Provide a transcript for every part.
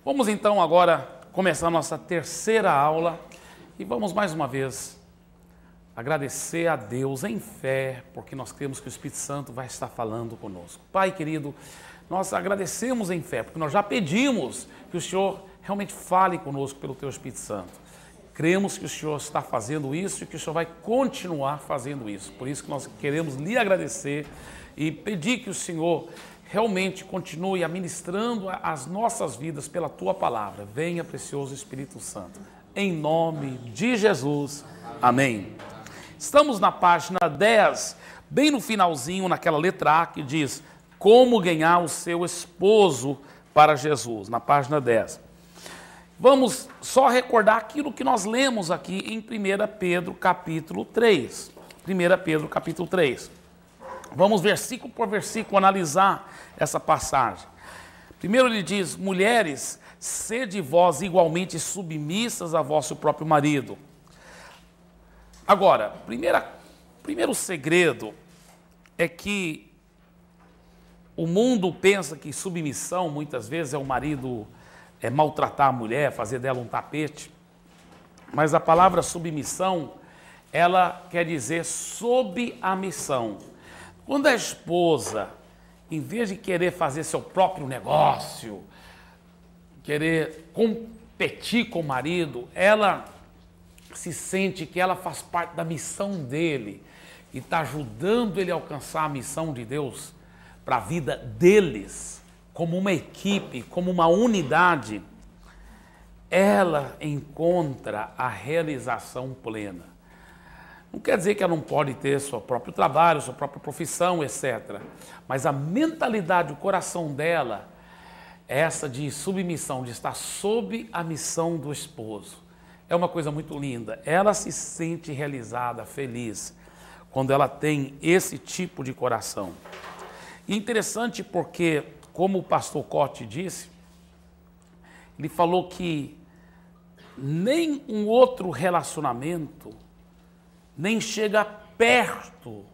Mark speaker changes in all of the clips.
Speaker 1: Vamos então agora começar a nossa terceira aula e vamos mais uma vez agradecer a Deus em fé, porque nós cremos que o Espírito Santo vai estar falando conosco. Pai querido, nós agradecemos em fé, porque nós já pedimos que o Senhor realmente fale conosco pelo Teu Espírito Santo. Cremos que o Senhor está fazendo isso e que o Senhor vai continuar fazendo isso. Por isso que nós queremos lhe agradecer e pedir que o Senhor realmente continue administrando as nossas vidas pela Tua palavra. Venha, precioso Espírito Santo. Em nome de Jesus. Amém. Estamos na página 10, bem no finalzinho, naquela letra A que diz como ganhar o seu esposo para Jesus, na página 10. Vamos só recordar aquilo que nós lemos aqui em 1 Pedro capítulo 3. 1 Pedro capítulo 3. Vamos versículo por versículo analisar essa passagem. Primeiro ele diz: mulheres, sede vós igualmente submissas a vosso próprio marido. Agora, primeiro segredo é que o mundo pensa que submissão muitas vezes é o marido maltratar a mulher, fazer dela um tapete. Mas a palavra submissão, ela quer dizer sob a missão. Quando a esposa, em vez de querer fazer seu próprio negócio, querer competir com o marido, ela se sente que ela faz parte da missão dele e está ajudando ele a alcançar a missão de Deus para a vida deles, como uma equipe, como uma unidade, ela encontra a realização plena. Não quer dizer que ela não pode ter seu próprio trabalho, sua própria profissão, etc. Mas a mentalidade, o coração dela é essa de submissão, de estar sob a missão do esposo. É uma coisa muito linda. Ela se sente realizada, feliz, quando ela tem esse tipo de coração. E interessante porque, como o pastor Cote disse, ele falou que nem um outro relacionamento nem chega perto,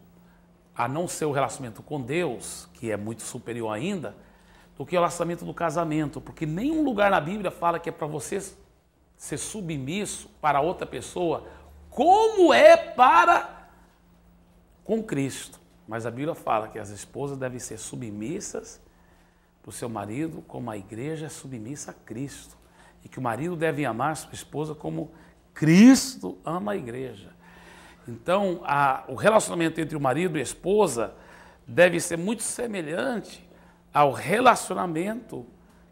Speaker 1: a não ser o relacionamento com Deus, que é muito superior ainda, do que o relacionamento do casamento, porque nenhum lugar na Bíblia fala que é para você ser submisso para outra pessoa, como é para com Cristo. Mas a Bíblia fala que as esposas devem ser submissas para o seu marido, como a igreja é submissa a Cristo, e que o marido deve amar a sua esposa como Cristo ama a igreja. Então, o relacionamento entre o marido e a esposa deve ser muito semelhante ao relacionamento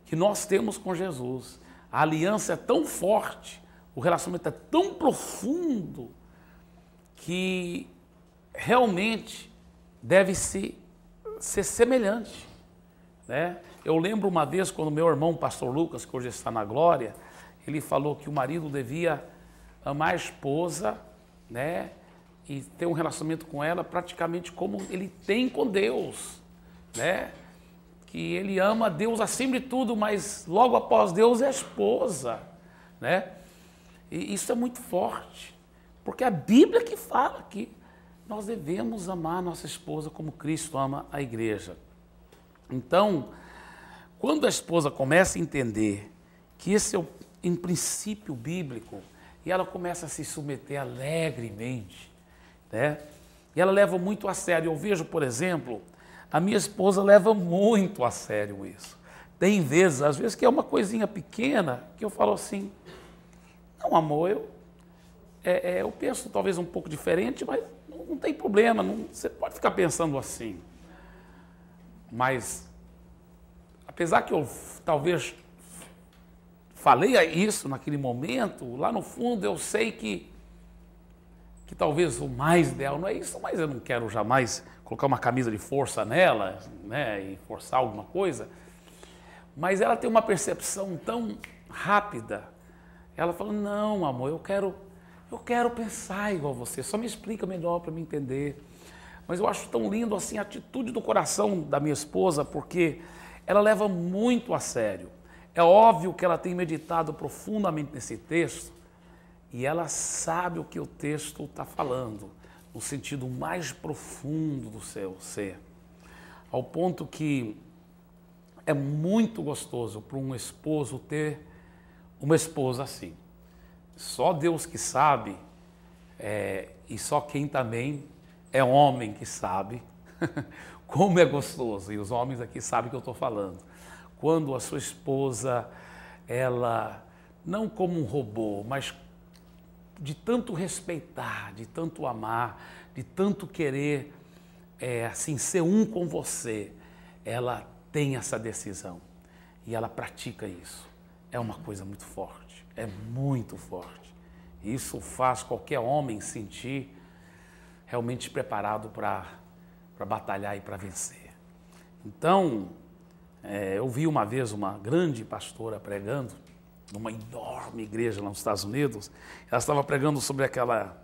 Speaker 1: que nós temos com Jesus. A aliança é tão forte, o relacionamento é tão profundo, que realmente deve ser semelhante, né? Eu lembro uma vez, quando meu irmão, pastor Lucas, que hoje está na glória, ele falou que o marido devia amar a esposa, né? E ter um relacionamento com ela praticamente como ele tem com Deus, né? Que ele ama Deus acima de tudo, mas logo após Deus é a esposa, né? E isso é muito forte, porque a Bíblia que fala que nós devemos amar a nossa esposa como Cristo ama a igreja. Então, quando a esposa começa a entender que esse é um princípio bíblico, e ela começa a se submeter alegremente, né? E ela leva muito a sério. Eu vejo, por exemplo, a minha esposa leva muito a sério isso. Tem vezes, às vezes, que é uma coisinha pequena, que eu falo assim, não, amor, eu penso talvez um pouco diferente, mas não tem problema, você pode ficar pensando assim. Mas, apesar que eu talvez falei isso naquele momento, lá no fundo eu sei que talvez o mais ideal não é isso, mas eu não quero jamais colocar uma camisa de força nela, né, e forçar alguma coisa. Mas ela tem uma percepção tão rápida. Ela fala, não, amor, eu quero pensar igual a você, só me explica melhor para me entender. Mas eu acho tão lindo assim a atitude do coração da minha esposa, porque ela leva muito a sério. É óbvio que ela tem meditado profundamente nesse texto e ela sabe o que o texto está falando, no sentido mais profundo do seu ser. Ao ponto que é muito gostoso para um esposo ter uma esposa assim. Só Deus que sabe, e só quem também é homem que sabe como é gostoso. E os homens aqui sabem o que eu estou falando. Quando a sua esposa, ela, não como um robô, mas de tanto respeitar, de tanto amar, de tanto querer assim, ser um com você, ela tem essa decisão e ela pratica isso. É uma coisa muito forte, é muito forte. Isso faz qualquer homem sentir realmente preparado para batalhar e para vencer. Então, eu vi uma vez uma grande pastora pregando, numa enorme igreja lá nos Estados Unidos. Ela estava pregando sobre aquela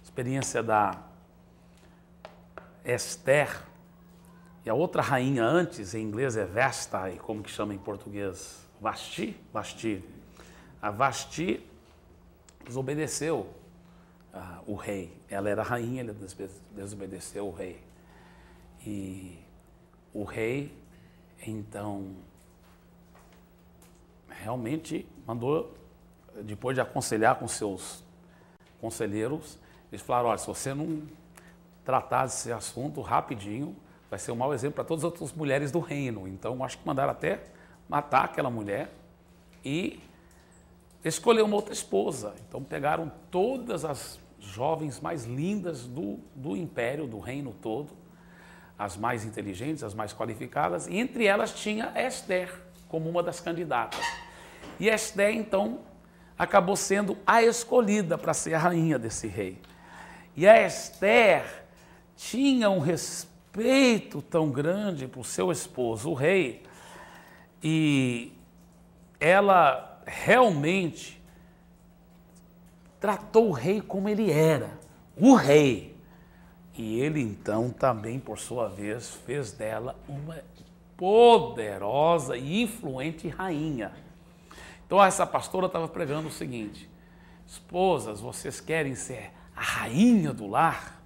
Speaker 1: experiência da Esther, e a outra rainha antes, em inglês é Vasthi, como que chama em português? Vasti? Vasti. A Vasti desobedeceu o rei. Ela era rainha, ela desobedeceu o rei. E o rei, então, realmente mandou, depois de aconselhar com seus conselheiros, eles falaram, olha, se você não tratar desse assunto rapidinho, vai ser um mau exemplo para todas as outras mulheres do reino. Então, acho que mandaram até matar aquela mulher e escolher uma outra esposa. Então, pegaram todas as jovens mais lindas do império, do reino todo, as mais inteligentes, as mais qualificadas, e entre elas tinha Esther como uma das candidatas. E Esther, então, acabou sendo a escolhida para ser a rainha desse rei. E a Esther tinha um respeito tão grande para o seu esposo, o rei, e ela realmente tratou o rei como ele era, o rei. E ele, então, também, por sua vez, fez dela uma poderosa e influente rainha. Então, essa pastora estava pregando o seguinte: esposas, vocês querem ser a rainha do lar?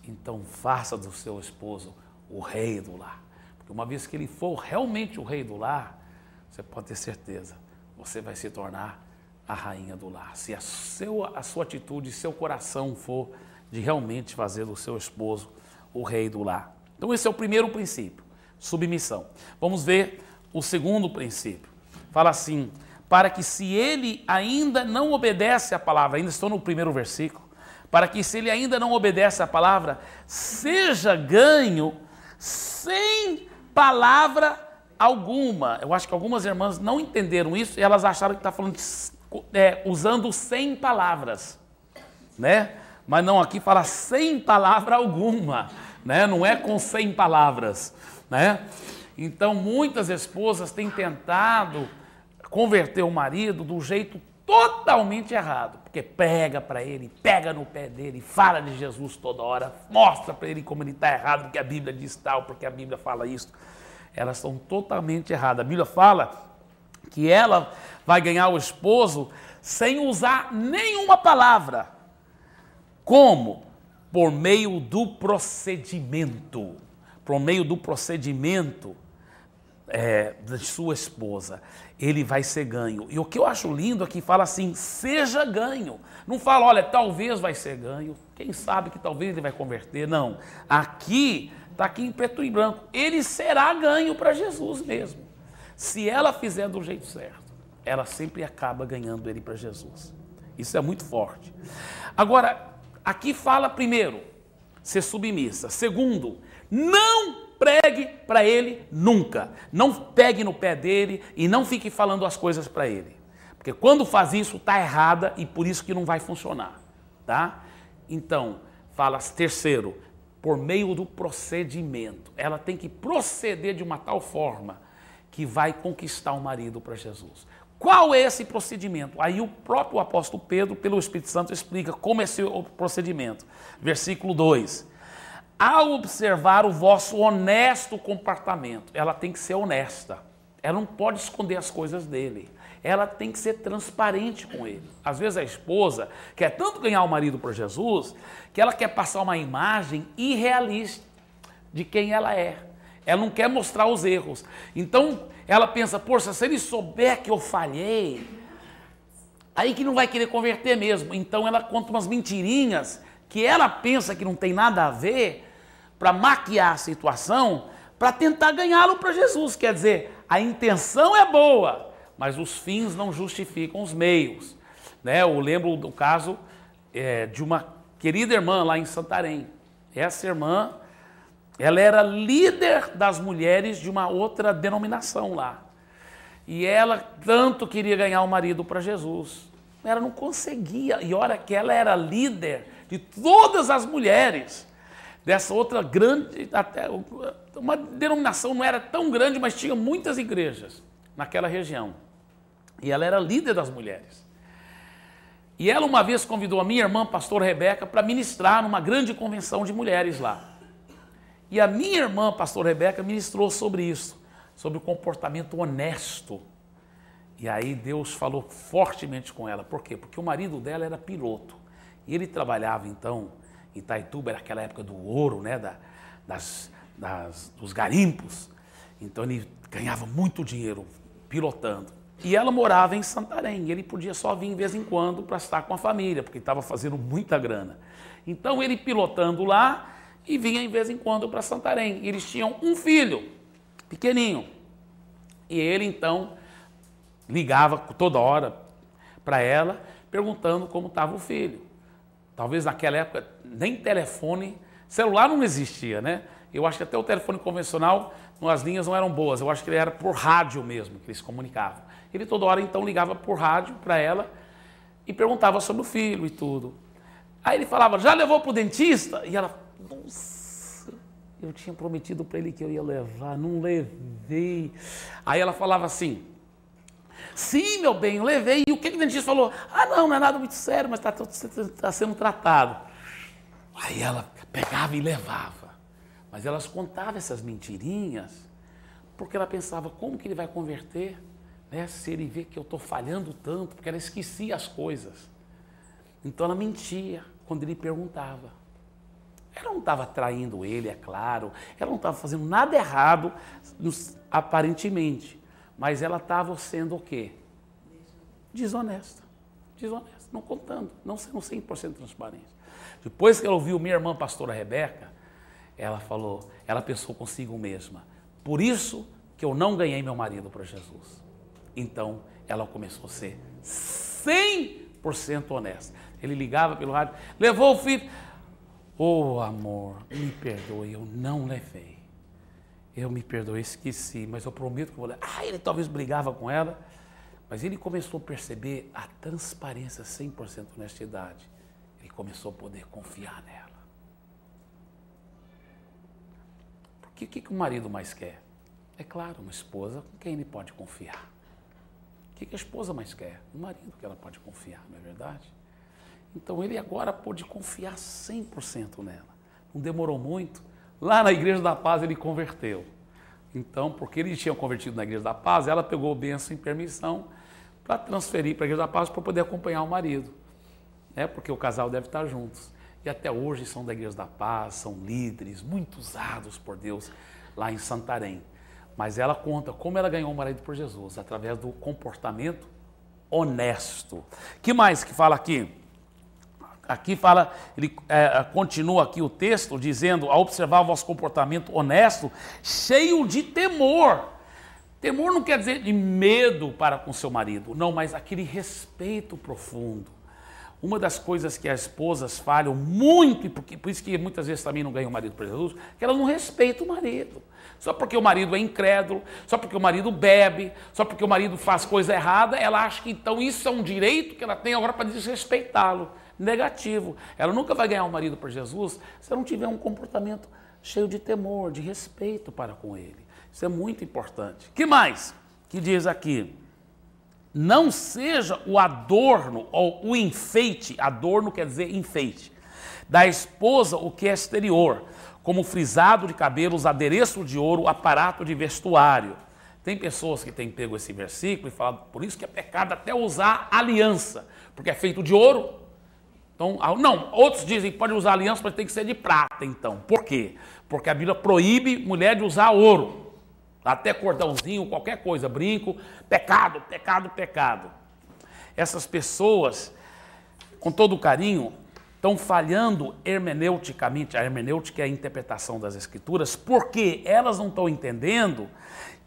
Speaker 1: Então, faça do seu esposo o rei do lar. Porque uma vez que ele for realmente o rei do lar, você pode ter certeza, você vai se tornar a rainha do lar. Se a sua atitude, seu coração for de realmente fazer do seu esposo o rei do lar. Então, esse é o primeiro princípio, submissão. Vamos ver o segundo princípio. Fala assim, para que se ele ainda não obedece à palavra, ainda estou no primeiro versículo, para que se ele ainda não obedece à palavra, seja ganho sem palavra alguma. Eu acho que algumas irmãs não entenderam isso e elas acharam que está falando usando 100 palavras, né? Mas não, aqui fala sem palavra alguma, né? Não é com 100 palavras, né? Então, muitas esposas têm tentado converter o marido do jeito totalmente errado, porque pega para ele, pega no pé dele, fala de Jesus toda hora, mostra para ele como ele está errado, porque a Bíblia diz tal, porque a Bíblia fala isso. Elas estão totalmente erradas. A Bíblia fala que ela vai ganhar o esposo sem usar nenhuma palavra. Como? Por meio do procedimento. Por meio do procedimento da sua esposa. Ele vai ser ganho. E o que eu acho lindo aqui fala assim, seja ganho. Não fala, olha, talvez vai ser ganho. Quem sabe que talvez ele vai converter. Não. Aqui, está aqui em preto e branco. Ele será ganho para Jesus mesmo. Se ela fizer do jeito certo, ela sempre acaba ganhando ele para Jesus. Isso é muito forte. Agora, aqui fala primeiro, ser submissa. Segundo, não pregue para ele nunca. Não pegue no pé dele e não fique falando as coisas para ele. Porque quando faz isso, está errada e por isso que não vai funcionar. Tá? Então, fala terceiro, por meio do procedimento. Ela tem que proceder de uma tal forma que vai conquistar o marido para Jesus. Qual é esse procedimento? Aí o próprio apóstolo Pedro, pelo Espírito Santo, explica como é esse procedimento. Versículo 2. Ao observar o vosso honesto comportamento, ela tem que ser honesta. Ela não pode esconder as coisas dele. Ela tem que ser transparente com ele. Às vezes a esposa quer tanto ganhar o marido para Jesus, que ela quer passar uma imagem irrealista de quem ela é. Ela não quer mostrar os erros. Então, ela pensa, poxa, se ele souber que eu falhei, aí que não vai querer converter mesmo. Então, ela conta umas mentirinhas que ela pensa que não tem nada a ver para maquiar a situação, para tentar ganhá-lo para Jesus. Quer dizer, a intenção é boa, mas os fins não justificam os meios. Né? Eu lembro do caso de uma querida irmã lá em Santarém. Essa irmã, ela era líder das mulheres de uma outra denominação lá. E ela tanto queria ganhar o marido para Jesus. Ela não conseguia. E olha que ela era líder de todas as mulheres dessa outra grande, até uma denominação não era tão grande, mas tinha muitas igrejas naquela região. E ela era líder das mulheres. E ela uma vez convidou a minha irmã, pastora Rebeca, para ministrar numa grande convenção de mulheres lá. E a minha irmã, pastora Rebeca, ministrou sobre isso, sobre o comportamento honesto. E aí Deus falou fortemente com ela. Por quê? Porque o marido dela era piloto. E ele trabalhava, então, em Itaituba, era aquela época do ouro, né, dos garimpos. Então ele ganhava muito dinheiro pilotando. E ela morava em Santarém. E ele podia só vir de vez em quando para estar com a família, porque estava fazendo muita grana. Então ele pilotando lá e vinha de vez em quando para Santarém. E eles tinham um filho, pequenininho. E ele, então, ligava toda hora para ela, perguntando como estava o filho. Talvez naquela época nem telefone, celular não existia, né? Eu acho que até o telefone convencional, as linhas não eram boas. Eu acho que ele era por rádio mesmo, que eles comunicavam. Ele toda hora, então, ligava por rádio para ela e perguntava sobre o filho e tudo. Aí ele falava, já levou para o dentista? E ela, nossa, eu tinha prometido para ele que eu ia levar, não levei. Aí ela falava assim, sim, meu bem, eu levei. E o que o dentista falou? Ah, não é nada muito sério, mas está sendo tratado. Aí ela pegava e levava. Mas elas contavam essas mentirinhas porque ela pensava, como que ele vai converter? Né? Se ele vê que eu estou falhando tanto, porque ela esquecia as coisas. Então ela mentia quando ele perguntava. Ela não estava traindo ele, é claro. Ela não estava fazendo nada errado, aparentemente. Mas ela estava sendo o quê? Desonesta. Desonesta, não contando, não sendo 100% transparente. Depois que ela ouviu minha irmã, pastora Rebeca, ela falou, ela pensou consigo mesma, por isso que eu não ganhei meu marido para Jesus. Então, ela começou a ser 100% honesta. Ele ligava pelo rádio, levou o filho. Oh, amor, me perdoe, eu não levei. Eu me perdoei, esqueci, mas eu prometo que vou levar. Ah, ele talvez brigava com ela, mas ele começou a perceber a transparência, 100% honestidade. Ele começou a poder confiar nela. Porque o que o marido mais quer? É claro, uma esposa com quem ele pode confiar. O que a esposa mais quer? Um marido que ela pode confiar, não é verdade? Então ele agora pôde confiar 100% nela. Não demorou muito. Lá na Igreja da Paz ele converteu. Então, porque ele tinha convertido na Igreja da Paz, ela pegou bênção e permissão para transferir para a Igreja da Paz para poder acompanhar o marido. Porque o casal deve estar juntos. E até hoje são da Igreja da Paz, são líderes, muito usados por Deus lá em Santarém. Mas ela conta como ela ganhou o marido por Jesus, através do comportamento honesto. Que mais que fala aqui? Aqui fala, ele continua aqui o texto dizendo, a observar o vosso comportamento honesto, cheio de temor. Temor não quer dizer de medo para com seu marido, não, mas aquele respeito profundo. Uma das coisas que as esposas falham muito, e por isso que muitas vezes também não ganham o marido para Jesus, que elas não respeitam o marido. Só porque o marido é incrédulo, só porque o marido bebe, só porque o marido faz coisa errada, ela acha que então isso é um direito que ela tem agora para desrespeitá-lo. Negativo. Ela nunca vai ganhar um marido para Jesus se ela não tiver um comportamento cheio de temor, de respeito para com ele. Isso é muito importante. Que mais? Que diz aqui, não seja o adorno ou o enfeite, adorno quer dizer enfeite, da esposa o que é exterior, como frisado de cabelos, adereço de ouro, aparato de vestuário. Tem pessoas que têm pego esse versículo e falado, por isso que é pecado até usar aliança, porque é feito de ouro, Então, não, outros dizem que pode usar aliança, mas tem que ser de prata, então. Por quê? Porque a Bíblia proíbe mulher de usar ouro. Até cordãozinho, qualquer coisa, brinco, pecado, pecado, pecado. Essas pessoas, com todo carinho, estão falhando hermeneuticamente. A hermenêutica é a interpretação das Escrituras, porque elas não estão entendendo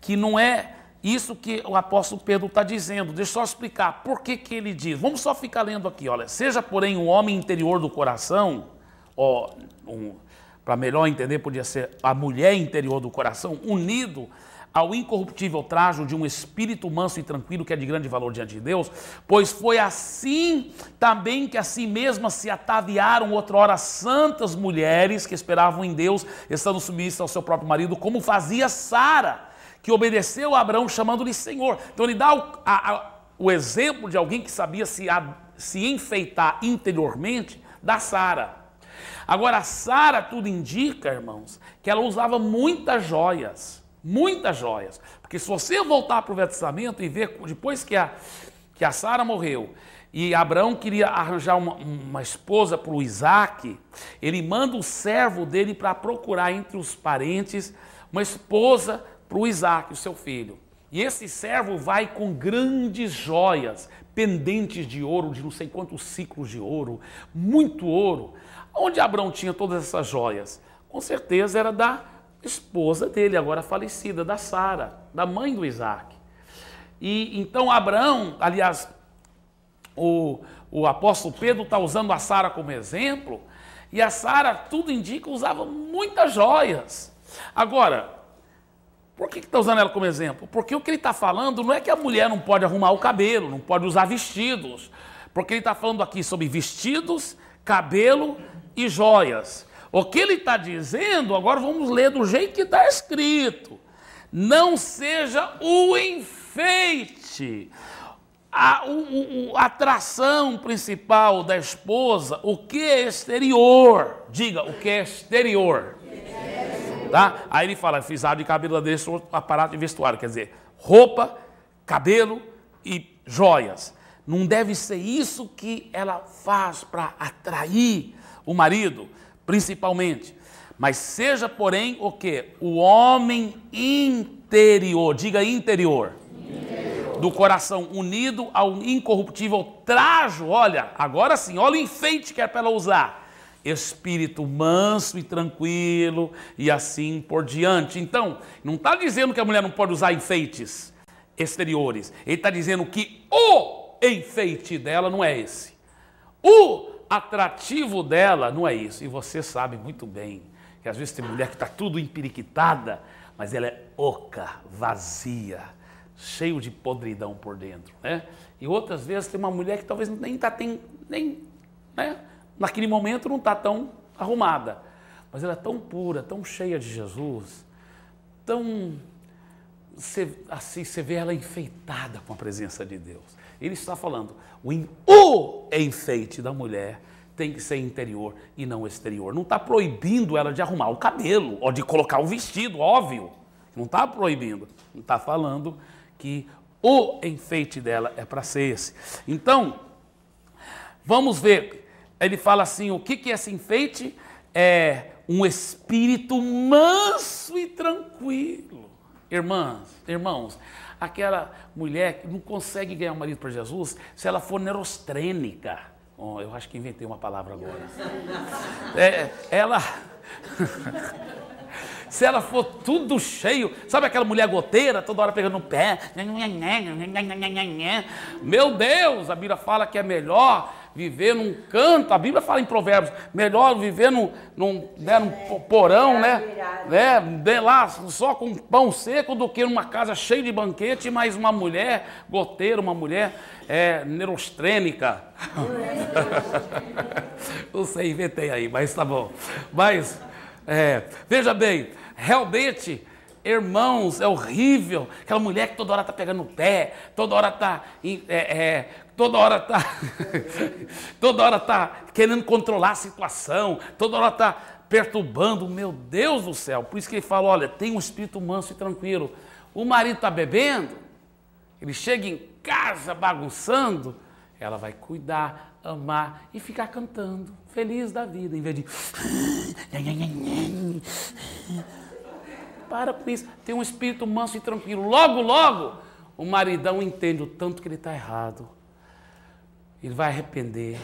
Speaker 1: que não é isso que o apóstolo Pedro está dizendo. Deixa eu só explicar por que ele diz. Vamos só ficar lendo aqui, olha. Seja, porém, um homem interior do coração, para melhor entender, podia ser a mulher interior do coração, unido ao incorruptível trajo de um espírito manso e tranquilo, que é de grande valor diante de Deus, pois foi assim também que assim mesmas se ataviaram outrora santas mulheres que esperavam em Deus, estando submissas ao seu próprio marido, como fazia Sara, que obedeceu a Abraão chamando-lhe Senhor. Então ele dá o exemplo de alguém que sabia se enfeitar interiormente, da Sara. Agora, a Sara, tudo indica, irmãos, que ela usava muitas joias, porque se você voltar para o Velho Testamento e ver, depois que a Sara morreu, e Abraão queria arranjar uma esposa para o Isaac, ele manda o servo dele para procurar entre os parentes uma esposa para o Isaac, o seu filho. E esse servo vai com grandes joias, pendentes de ouro, de não sei quantos ciclos de ouro, muito ouro. Onde Abraão tinha todas essas joias? Com certeza era da esposa dele, agora falecida, da Sara, da mãe do Isaac. E então Abraão, aliás, o apóstolo Pedro está usando a Sara como exemplo, e a Sara, tudo indica, usava muitas joias. Agora, por que está usando ela como exemplo? Porque o que ele está falando não é que a mulher não pode arrumar o cabelo, não pode usar vestidos, porque ele está falando aqui sobre vestidos, cabelo e joias. O que ele está dizendo, agora vamos ler do jeito que está escrito. Não seja o enfeite, a atração principal da esposa, o que é exterior. Diga, o que é exterior. Tá? Aí ele fala, fiz de cabelo dele, aparato de vestuário, quer dizer, roupa, cabelo e joias. Não deve ser isso que ela faz para atrair o marido, principalmente. Mas seja, porém, o quê? O homem interior, diga interior, do coração unido ao incorruptível trajo, olha, agora sim, olha o enfeite que é para ela usar. Espírito manso e tranquilo e assim por diante. Então, não está dizendo que a mulher não pode usar enfeites exteriores. Ele está dizendo que o enfeite dela não é esse. O atrativo dela não é isso. E você sabe muito bem que às vezes tem mulher que está tudo empiriquitada, mas ela é oca, vazia, cheio de podridão por dentro, né? E outras vezes tem uma mulher que talvez nem né? Naquele momento não está tão arrumada, mas ela é tão pura, tão cheia de Jesus, assim, você vê ela enfeitada com a presença de Deus. Ele está falando, o enfeite da mulher tem que ser interior e não exterior. Não está proibindo ela de arrumar o cabelo ou de colocar o vestido, óbvio. Não está proibindo. Não está falando que o enfeite dela é para ser esse. Então, vamos ver. Ele fala assim, o que é esse enfeite? É um espírito manso e tranquilo. Irmãos, aquela mulher que não consegue ganhar um marido para Jesus, se ela for neurostênica, eu acho que inventei uma palavra agora. Se ela for tudo cheio, sabe aquela mulher goteira, toda hora pegando no pé, meu Deus, a Bíblia fala que é melhor viver num canto, a Bíblia fala em Provérbios, melhor viver num porão, né, lá só com pão seco, do que numa casa cheia de banquete, mas uma mulher goteira, uma mulher neurostênica. Não sei, inventei aí, mas tá bom. Mas, veja bem, realmente, irmãos, é horrível, aquela mulher que toda hora está pegando no pé, toda hora está querendo controlar a situação, toda hora está perturbando, meu Deus do céu. Por isso que ele fala, olha, tem um espírito manso e tranquilo. O marido está bebendo, ele chega em casa bagunçando, ela vai cuidar, amar e ficar cantando, feliz da vida, em vez de... Para com isso, tem um espírito manso e tranquilo. Logo, logo, o maridão entende o tanto que ele está errado. Ele vai arrepender,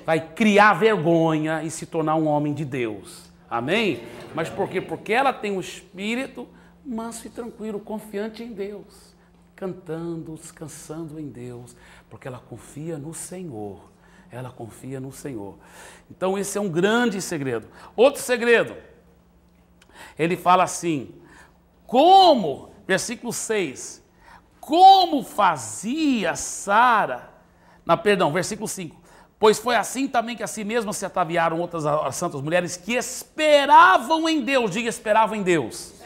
Speaker 1: vai criar vergonha e se tornar um homem de Deus. Amém? Mas por quê? Porque ela tem um espírito manso e tranquilo, confiante em Deus, cantando, descansando em Deus, porque ela confia no Senhor. Ela confia no Senhor. Então esse é um grande segredo. Outro segredo, ele fala assim, como, versículo 6, como fazia Sara, versículo 5, pois foi assim também que a si mesmas se ataviaram outras as santas mulheres que esperavam em Deus. Diga, esperavam em Deus.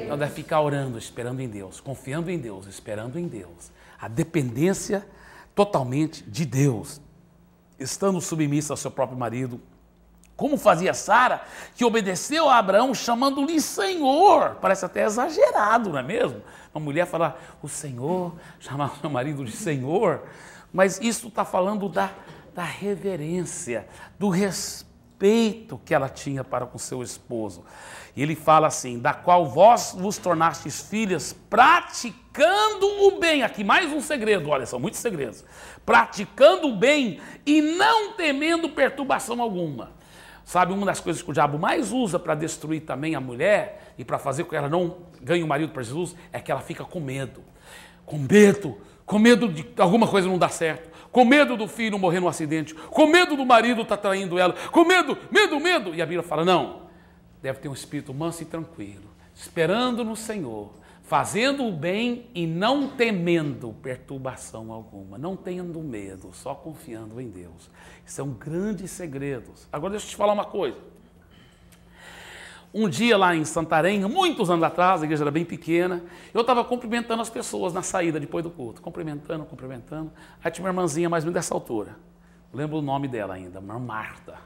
Speaker 1: Então deve ficar orando, esperando em Deus, confiando em Deus, esperando em Deus. A dependência totalmente de Deus, estando submissa ao seu próprio marido, como fazia Sara, que obedeceu a Abraão, chamando-lhe Senhor. Parece até exagerado, não é mesmo? Uma mulher falar, o Senhor, chamar o marido de Senhor. Mas isso está falando da reverência, do respeito que ela tinha para com seu esposo. E ele fala assim, da qual vós vos tornastes filhas, praticando o bem. Aqui mais um segredo, olha, são muitos segredos. Praticando o bem e não temendo perturbação alguma. Sabe, uma das coisas que o diabo mais usa para destruir também a mulher e para fazer com que ela não ganhe o marido para Jesus, é que ela fica com medo. Com medo de alguma coisa não dar certo, com medo do filho morrer num acidente, com medo do marido estar traindo ela, com medo. E a Bíblia fala, não, deve ter um espírito manso e tranquilo, esperando no Senhor, fazendo o bem e não temendo perturbação alguma, não tendo medo, só confiando em Deus. Isso é um grande segredo. Agora deixa eu te falar uma coisa. Um dia lá em Santarém, muitos anos atrás, a igreja era bem pequena, eu estava cumprimentando as pessoas na saída depois do culto, cumprimentando. Aí tinha uma irmãzinha mais ou menos dessa altura, eu lembro o nome dela ainda, a irmã Marta.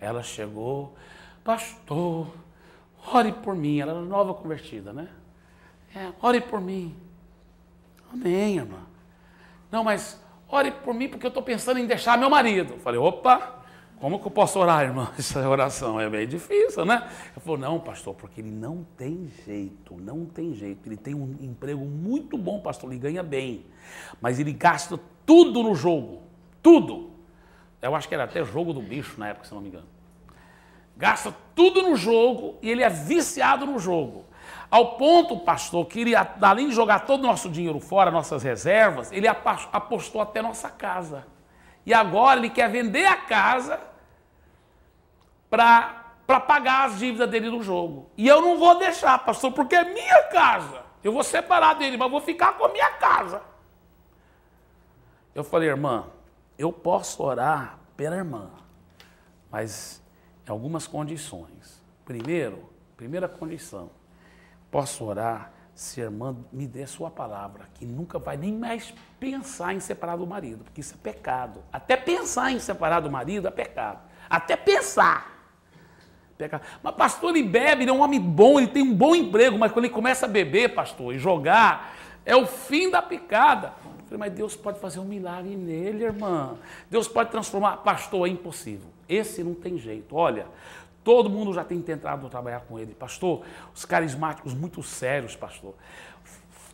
Speaker 1: Ela chegou, pastor, ore por mim, ela era nova convertida, né? Ore por mim. Amém, irmã. Não, mas ore por mim porque eu estou pensando em deixar meu marido. Eu falei, opa, como que eu posso orar, irmã? Essa oração é bem difícil, né? Ele falou, não, pastor, porque ele não tem jeito. Ele tem um emprego muito bom, pastor, ele ganha bem. Mas ele gasta tudo no jogo, tudo. Eu acho que era até jogo do bicho na época, se não me engano. Gasta tudo no jogo e ele é viciado no jogo. Ao ponto, pastor, que ele, além de jogar todo o nosso dinheiro fora, nossas reservas, ele apostou até nossa casa. E agora ele quer vender a casa para pagar as dívidas dele no jogo. E eu não vou deixar, pastor, porque é minha casa. Eu vou separar dele, mas vou ficar com a minha casa. Eu falei, irmã, eu posso orar pela irmã, mas em algumas condições. Primeira condição, posso orar se a irmã me der sua palavra, que nunca vai nem mais pensar em separar do marido, porque isso é pecado. Até pensar em separar do marido é pecado. Até pensar. Pecado. Mas pastor, ele bebe, ele é um homem bom, ele tem um bom emprego, mas quando ele começa a beber, pastor, e jogar, é o fim da picada. Eu falei, mas Deus pode fazer um milagre nele, irmã. Deus pode transformar. Pastor, é impossível. Esse não tem jeito. Olha, todo mundo já tem tentado trabalhar com ele. Pastor, os carismáticos muito sérios, pastor,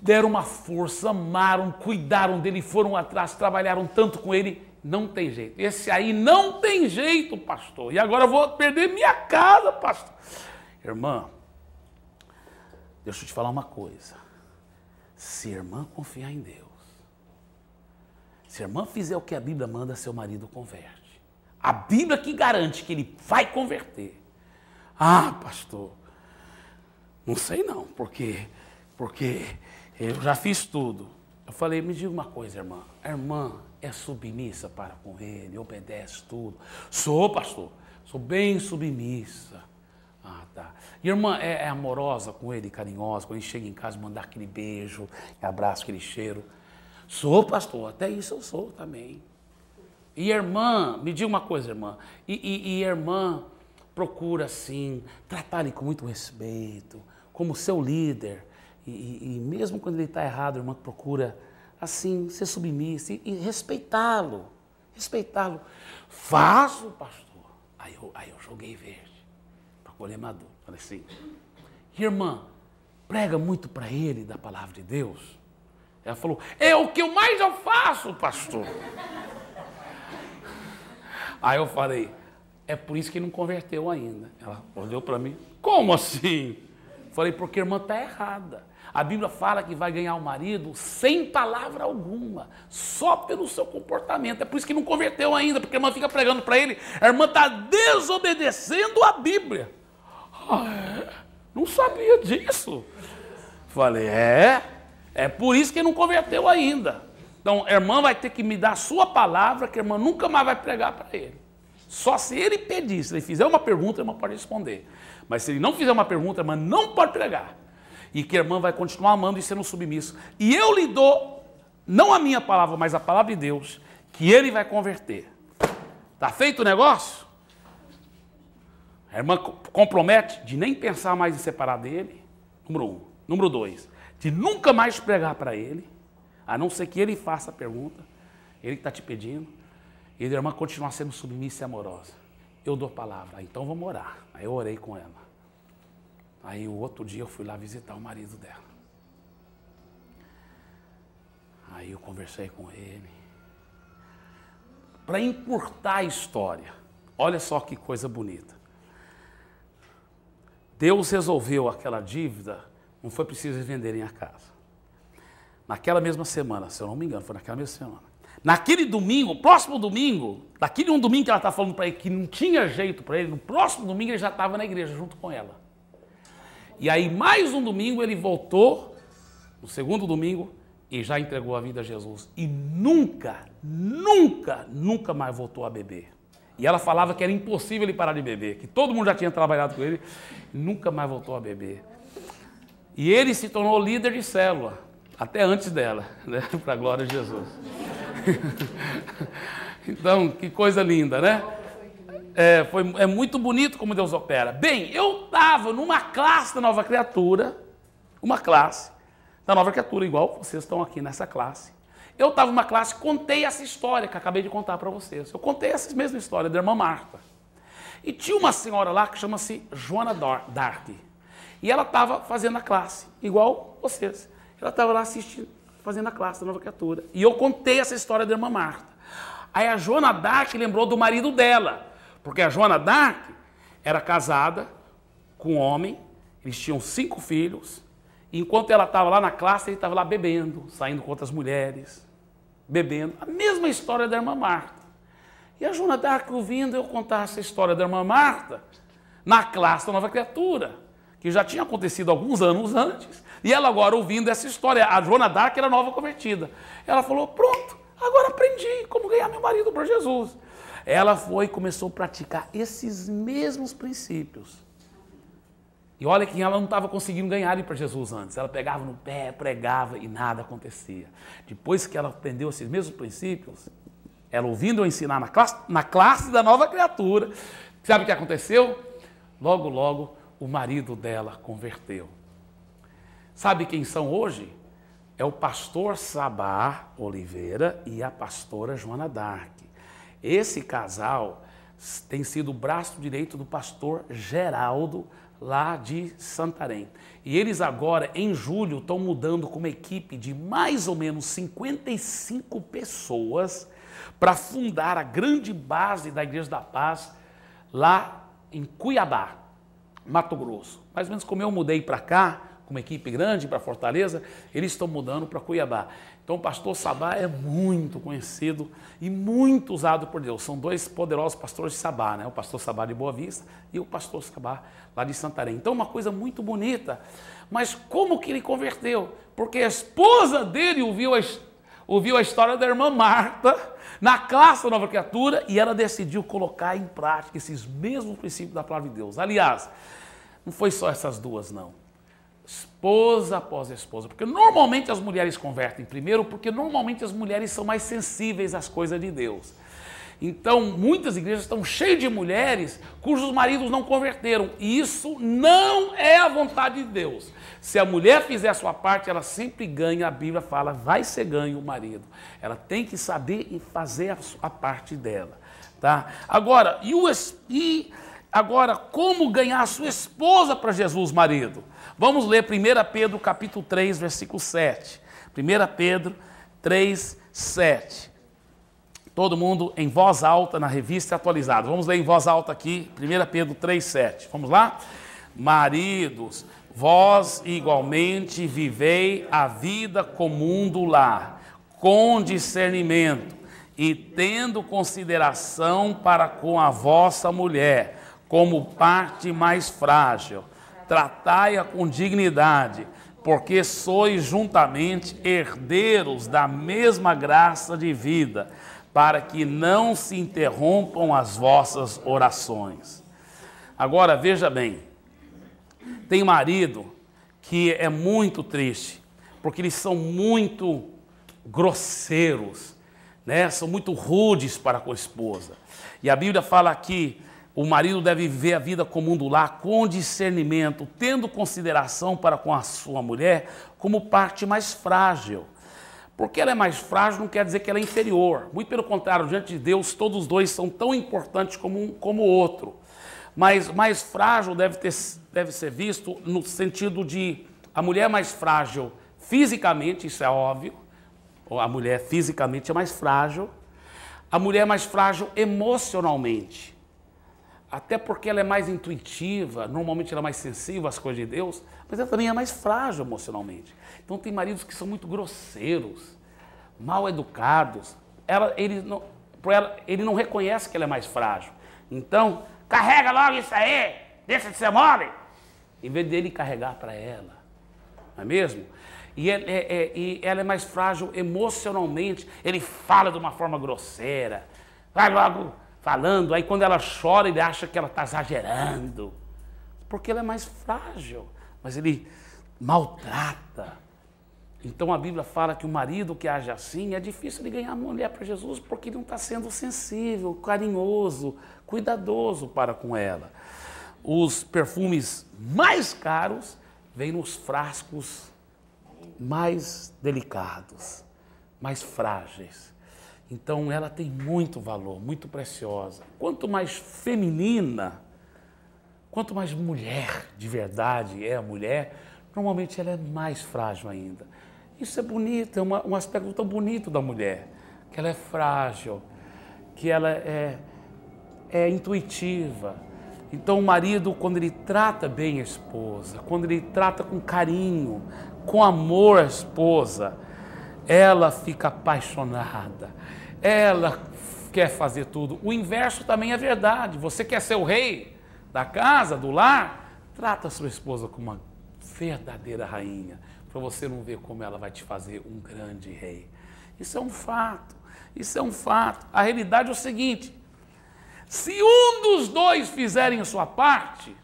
Speaker 1: deram uma força, amaram, cuidaram dele, foram atrás, trabalharam tanto com ele. Não tem jeito. Esse aí não tem jeito, pastor. E agora eu vou perder minha casa, pastor. Irmã, deixa eu te falar uma coisa. Se a irmã confiar em Deus, se a irmã fizer o que a Bíblia manda, seu marido converte. A Bíblia que garante que ele vai converter. Ah, pastor, não sei não, porque eu já fiz tudo. Eu falei, me diga uma coisa, irmã. A irmã é submissa para com ele, obedece tudo. Sou, pastor, sou bem submissa. Ah, tá. E a irmã é amorosa com ele, carinhosa, quando ele chega em casa, mandar aquele beijo, abraço, aquele cheiro. Sou, pastor, até isso eu sou também. E a irmã, me diga uma coisa, irmã, e a irmã procura, assim, tratar ele com muito respeito, como seu líder, e mesmo quando ele está errado, a irmã procura assim, ser submissa e respeitá-lo. Respeitá-lo. Faço, pastor. Aí eu joguei verde, para colher maduro. Falei assim, irmã, prega muito para ele da palavra de Deus? Ela falou, é o que mais eu faço, pastor. Aí eu falei, é por isso que ele não converteu ainda. Ela olhou para mim, como assim? Falei, porque a irmã está errada. A Bíblia fala que vai ganhar o marido sem palavra alguma, só pelo seu comportamento. É por isso que não converteu ainda, porque a irmã fica pregando para ele, a irmã está desobedecendo a Bíblia. Não sabia disso. Falei, é por isso que não converteu ainda. Então, a irmã vai ter que me dar a sua palavra, que a irmã nunca mais vai pregar para ele. Só se ele pedir, se ele fizer uma pergunta, a irmã pode responder. Mas se ele não fizer uma pergunta, a irmã não pode pregar. E que a irmã vai continuar amando e sendo submisso. E eu lhe dou, não a minha palavra, mas a palavra de Deus, que ele vai converter. Está feito o negócio? A irmã compromete de nem pensar mais em separar dele, número 1. Número 2, de nunca mais pregar para ele, a não ser que ele faça a pergunta, ele que está te pedindo, e a irmã continuar sendo submissa e amorosa. Eu dou a palavra, então vamos orar. Aí eu orei com ela. Aí o outro dia eu fui lá visitar o marido dela. Aí eu conversei com ele. Para encurtar a história, olha só que coisa bonita. Deus resolveu aquela dívida, não foi preciso venderem a casa. Naquela mesma semana, se eu não me engano, foi naquela mesma semana. Naquele domingo, próximo domingo, daquele um domingo que ela está falando para ele que não tinha jeito para ele, no próximo domingo ele já estava na igreja junto com ela. E aí, mais um domingo, ele voltou, no segundo domingo, e já entregou a vida a Jesus. E nunca mais voltou a beber. E ela falava que era impossível ele parar de beber, que todo mundo já tinha trabalhado com ele, nunca mais voltou a beber. E ele se tornou líder de célula, até antes dela, né? Para a glória de Jesus. Então, que coisa linda, né? É muito bonito como Deus opera. Bem, eu estava numa classe da Nova Criatura, uma classe da Nova Criatura, igual vocês estão aqui nessa classe. Eu estava numa classe, contei essa história que acabei de contar para vocês. Eu contei essa mesma história da irmã Marta. E tinha uma senhora lá que chama-se Joana Dark. E ela estava fazendo a classe, igual vocês. Ela estava lá assistindo, fazendo a classe da Nova Criatura. E eu contei essa história da irmã Marta. Aí a Joana Dark lembrou do marido dela. Porque a Joana Dark era casada com um homem, eles tinham 5 filhos, e enquanto ela estava lá na classe, ele estava lá bebendo, saindo com outras mulheres, bebendo. A mesma história da irmã Marta. E a Joana Dark ouvindo eu contar essa história da irmã Marta na classe da Nova Criatura, que já tinha acontecido alguns anos antes, e ela agora ouvindo essa história, a Joana Dark era nova convertida. Ela falou, pronto, agora aprendi como ganhar meu marido para Jesus. Ela foi e começou a praticar esses mesmos princípios. E olha que ela não estava conseguindo ganhar ele para Jesus antes. Ela pegava no pé, pregava e nada acontecia. Depois que ela aprendeu esses mesmos princípios, ela ouvindo eu ensinar na classe da Nova Criatura, sabe o que aconteceu? Logo, logo, o marido dela converteu. Sabe quem são hoje? É o pastor Sabá Oliveira e a pastora Joana Dark. Esse casal tem sido o braço direito do pastor Geraldo, lá de Santarém. E eles agora, em julho, estão mudando com uma equipe de mais ou menos 55 pessoas para fundar a grande base da Igreja da Paz lá em Cuiabá, Mato Grosso. Mais ou menos como eu mudei para cá, com uma equipe grande para Fortaleza, eles estão mudando para Cuiabá. Então o pastor Sabá é muito conhecido e muito usado por Deus. São 2 poderosos pastores de Sabá, né? O pastor Sabá de Boa Vista e o pastor Sabá lá de Santarém. Então uma coisa muito bonita. Mas como que ele converteu? Porque a esposa dele ouviu a história da irmã Marta na classe da Nova Criatura e ela decidiu colocar em prática esses mesmos princípios da palavra de Deus. Aliás, não foi só essas 2, não. Esposa após esposa, porque normalmente as mulheres convertem primeiro, porque normalmente as mulheres são mais sensíveis às coisas de Deus. Então, muitas igrejas estão cheias de mulheres cujos maridos não converteram. E isso não é a vontade de Deus. Se a mulher fizer a sua parte, ela sempre ganha. A Bíblia fala, vai ser ganho o marido. Ela tem que saber e fazer a parte dela. Tá? Agora, como ganhar a sua esposa para Jesus, marido? Vamos ler 1 Pedro capítulo 3, versículo 7. 1 Pedro 3, 7. Todo mundo em voz alta na revista atualizada. Vamos ler em voz alta aqui, 1 Pedro 3, 7. Vamos lá? Maridos, vós igualmente vivei a vida comum do lar, com discernimento, e tendo consideração para com a vossa mulher, como parte mais frágil. Tratai-a com dignidade, porque sois juntamente herdeiros da mesma graça de vida, para que não se interrompam as vossas orações. Agora, veja bem, tem marido que é muito triste, porque eles são muito grosseiros, né? São muito rudes para com a esposa. E a Bíblia fala que o marido deve viver a vida comum do lar com discernimento, tendo consideração para com a sua mulher como parte mais frágil. Porque ela é mais frágil não quer dizer que ela é inferior. Muito pelo contrário, diante de Deus, todos os dois são tão importantes como o outro. Mas mais frágil deve ser visto no sentido de a mulher mais frágil fisicamente, isso é óbvio. A mulher fisicamente é mais frágil. A mulher é mais frágil emocionalmente. Até porque ela é mais intuitiva, normalmente ela é mais sensível às coisas de Deus, mas ela também é mais frágil emocionalmente. Então tem maridos que são muito grosseiros, mal educados. Ele não reconhece que ela é mais frágil. Então, carrega logo isso aí, deixa de ser mole. Em vez dele carregar para ela, não é mesmo? E ela é mais frágil emocionalmente, ele fala de uma forma grosseira, vai logo falando, aí quando ela chora ele acha que ela está exagerando, porque ela é mais frágil, mas ele maltrata. Então a Bíblia fala que o marido que age assim, é difícil de ganhar a mulher para Jesus, porque ele não está sendo sensível, carinhoso, cuidadoso para com ela. Os perfumes mais caros vêm nos frascos mais delicados, mais frágeis. Então ela tem muito valor, muito preciosa. Quanto mais feminina, quanto mais mulher de verdade é a mulher, normalmente ela é mais frágil ainda. Isso é bonito, é um aspecto tão bonito da mulher, que ela é frágil, que ela é intuitiva. Então o marido, quando ele trata bem a esposa, quando ele trata com carinho, com amor a esposa, ela fica apaixonada, ela quer fazer tudo. O inverso também é verdade. Você quer ser o rei da casa, do lar? Trata a sua esposa como uma verdadeira rainha, para você não ver como ela vai te fazer um grande rei. Isso é um fato, isso é um fato. A realidade é o seguinte, se um dos dois fizerem a sua parte,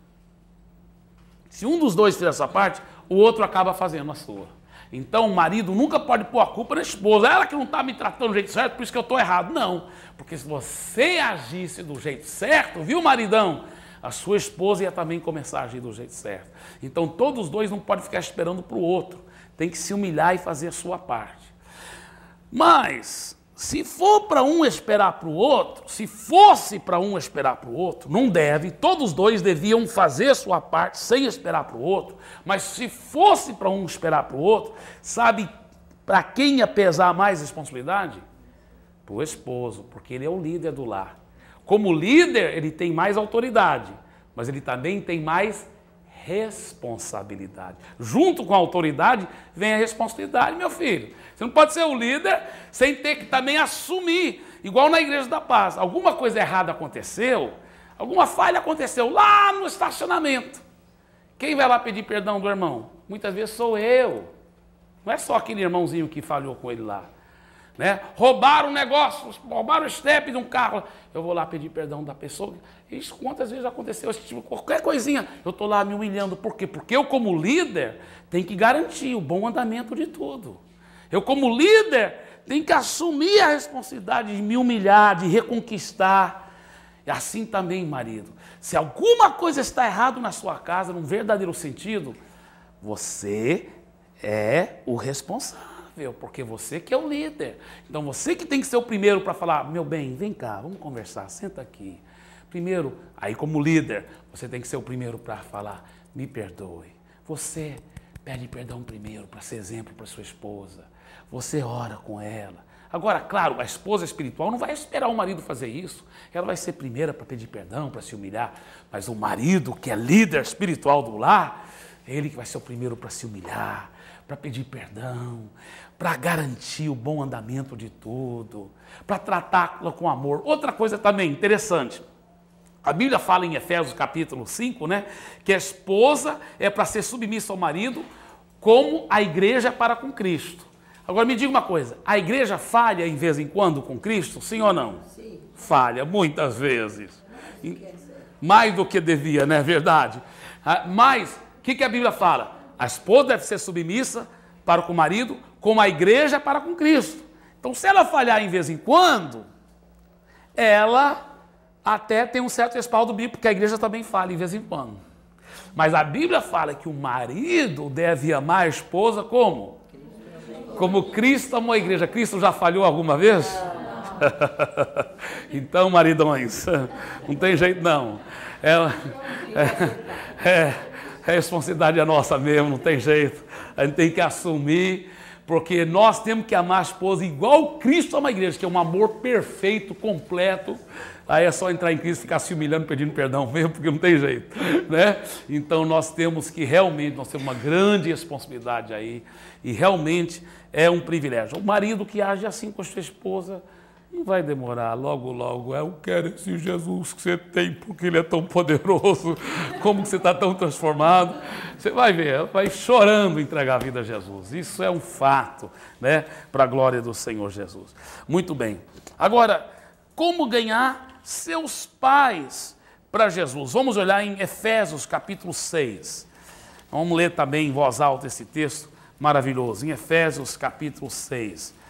Speaker 1: o outro acaba fazendo a sua. Então o marido nunca pode pôr a culpa na esposa. Ela que não está me tratando do jeito certo, por isso que eu estou errado. Não, porque se você agisse do jeito certo, viu, maridão? A sua esposa ia também começar a agir do jeito certo. Então todos os dois não podem ficar esperando para o outro. Tem que se humilhar e fazer a sua parte. Mas, se for para um esperar para o outro, se fosse para um esperar para o outro, não deve, todos os dois deviam fazer a sua parte sem esperar para o outro, mas se fosse para um esperar para o outro, sabe para quem ia pesar mais responsabilidade? Para o esposo, porque ele é o líder do lar. Como líder, ele tem mais autoridade, mas ele também tem mais responsabilidade. Junto com a autoridade vem a responsabilidade, meu filho. Você não pode ser o líder sem ter que também assumir. Igual na Igreja da Paz. Alguma coisa errada aconteceu, alguma falha aconteceu lá no estacionamento. Quem vai lá pedir perdão do irmão? Muitas vezes sou eu. Não é só aquele irmãozinho que falhou com ele lá. Né? Roubaram um negócio, roubaram o step de um carro. Eu vou lá pedir perdão da pessoa. Isso quantas vezes aconteceu? Tipo, qualquer coisinha, eu estou lá me humilhando. Por quê? Porque eu, como líder, tenho que garantir o bom andamento de tudo. Eu, como líder, tenho que assumir a responsabilidade de me humilhar, de reconquistar. E assim também, marido. Se alguma coisa está errada na sua casa, num verdadeiro sentido, você é o responsável, porque você que é o líder. Então você que tem que ser o primeiro para falar, meu bem, vem cá, vamos conversar, senta aqui. Primeiro, aí como líder, você tem que ser o primeiro para falar, me perdoe. Você pede perdão primeiro para ser exemplo para sua esposa. Você ora com ela. Agora, claro, a esposa espiritual não vai esperar o marido fazer isso. Ela vai ser primeira para pedir perdão, para se humilhar. Mas o marido, que é líder espiritual do lar, ele que vai ser o primeiro para se humilhar, para pedir perdão, para garantir o bom andamento de tudo, para tratá-la com amor. Outra coisa também interessante. A Bíblia fala em Efésios capítulo 5, né, que a esposa é para ser submissa ao marido, como a igreja é para com Cristo. Agora me diga uma coisa, a igreja falha em vez em quando com Cristo, sim ou não? Sim. Falha, muitas vezes. Mais do que devia, não é verdade? Mas, o que a Bíblia fala? A esposa deve ser submissa para com o marido, como a igreja é para com Cristo. Então, se ela falhar em vez em quando, ela até tem um certo respaldo bíblico, porque a igreja também falha em vez em quando. Mas a Bíblia fala que o marido deve amar a esposa como? Como Cristo amou a igreja. Cristo já falhou alguma vez? Então, maridões, não tem jeito não. É responsabilidade é nossa mesmo, não tem jeito. A gente tem que assumir, porque nós temos que amar a esposa igual Cristo ama a igreja, que é um amor perfeito, completo. Aí é só entrar em Cristo e ficar se humilhando, pedindo perdão mesmo, porque não tem jeito, né? Então nós temos que realmente, nós temos uma grande responsabilidade aí, e realmente é um privilégio. O marido que age assim com a sua esposa, não vai demorar, logo, logo, eu quero esse Jesus que você tem, porque ele é tão poderoso, como que você está tão transformado. Você vai ver, ela vai chorando entregar a vida a Jesus. Isso é um fato, né? Para a glória do Senhor Jesus. Muito bem. Agora, como ganhar seus pais para Jesus? Vamos olhar em Efésios capítulo 6. Vamos ler também em voz alta esse texto maravilhoso, em Efésios capítulo 6.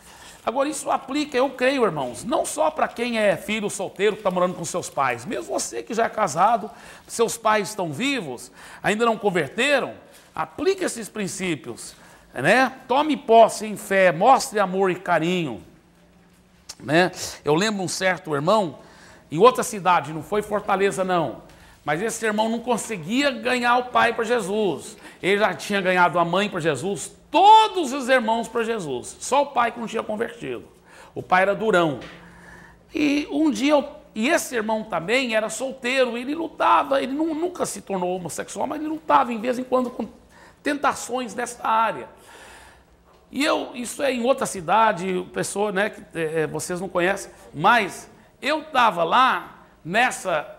Speaker 1: Agora isso aplica, eu creio, irmãos, não só para quem é filho solteiro que está morando com seus pais, mesmo você que já é casado, seus pais estão vivos, ainda não converteram, aplique esses princípios, né? Tome posse em fé, mostre amor e carinho, né? Eu lembro um certo irmão, em outra cidade, não foi Fortaleza não, mas esse irmão não conseguia ganhar o pai para Jesus. Ele já tinha ganhado a mãe para Jesus, todos os irmãos para Jesus, só o pai que não tinha convertido. O pai era durão. E um dia, e esse irmão também era solteiro, ele lutava, ele nunca se tornou homossexual, mas ele lutava em vez em quando com tentações dessa área. E isso é em outra cidade, pessoa, né, que vocês não conhecem, mas eu estava lá,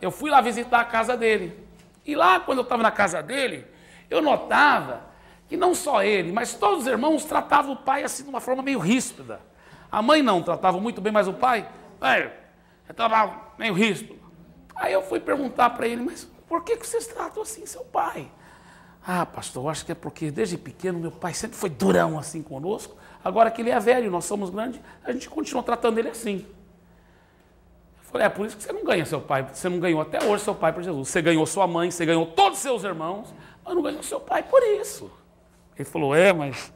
Speaker 1: eu fui lá visitar a casa dele. E lá, quando eu estava na casa dele, eu notava que não só ele, mas todos os irmãos tratavam o pai assim de uma forma meio ríspida. A mãe não, tratava muito bem, mas o pai, estava meio ríspido. Aí eu fui perguntar para ele, mas por que vocês tratam assim seu pai? Ah, pastor, eu acho que é porque desde pequeno meu pai sempre foi durão assim conosco. Agora que ele é velho, nós somos grandes, a gente continua tratando ele assim. Eu falei, é por isso que você não ganha seu pai, você não ganhou até hoje seu pai para Jesus. Você ganhou sua mãe, você ganhou todos os seus irmãos, mas não ganhou seu pai por isso. Ele falou, mas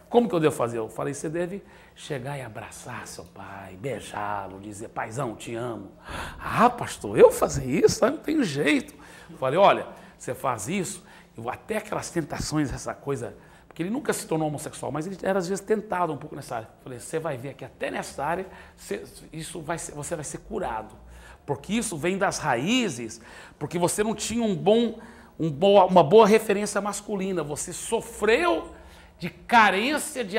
Speaker 1: como que eu devo fazer? Eu falei, você deve chegar e abraçar seu pai, beijá-lo, dizer, paizão, te amo. Ah, pastor, eu fazer isso? Não tem jeito. Eu falei, olha, você faz isso, até aquelas tentações, essa coisa, porque ele nunca se tornou homossexual, mas ele era às vezes tentado um pouco nessa área. Eu falei, você vai ver que até nessa área, você vai ser curado, porque isso vem das raízes, porque você não tinha uma boa referência masculina, você sofreu de carência de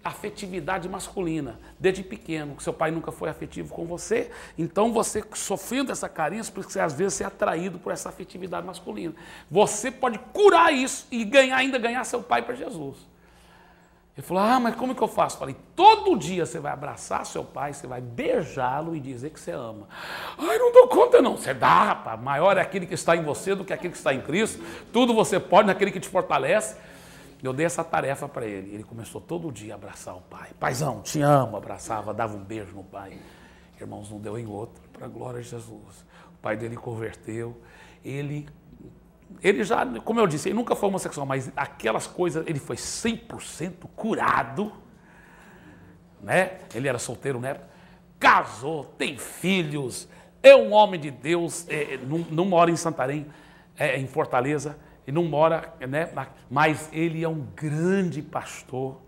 Speaker 1: afetividade masculina, desde pequeno, que seu pai nunca foi afetivo com você, então você sofrendo essa carência, porque você às vezes é atraído por essa afetividade masculina. Você pode curar isso e ainda ganhar seu pai para Jesus. Ele falou, mas como que eu faço? Eu falei, todo dia você vai abraçar seu pai, você vai beijá-lo e dizer que você ama. Não dou conta não. Você dá, rapaz, maior é aquele que está em você do que aquele que está em Cristo. Tudo você pode naquele que te fortalece. Eu dei essa tarefa para ele. Ele começou todo dia a abraçar o pai. Paizão, te amo. Abraçava, dava um beijo no pai. Irmãos, não deu em outro, para a glória de Jesus. O pai dele converteu. Ele já, como eu disse, ele nunca foi homossexual, mas aquelas coisas, ele foi 100% curado. Né? Ele era solteiro na época. Casou, tem filhos, é um homem de Deus, não mora em Santarém, em Fortaleza. Ele não mora, né? Mas ele é um grande pastor,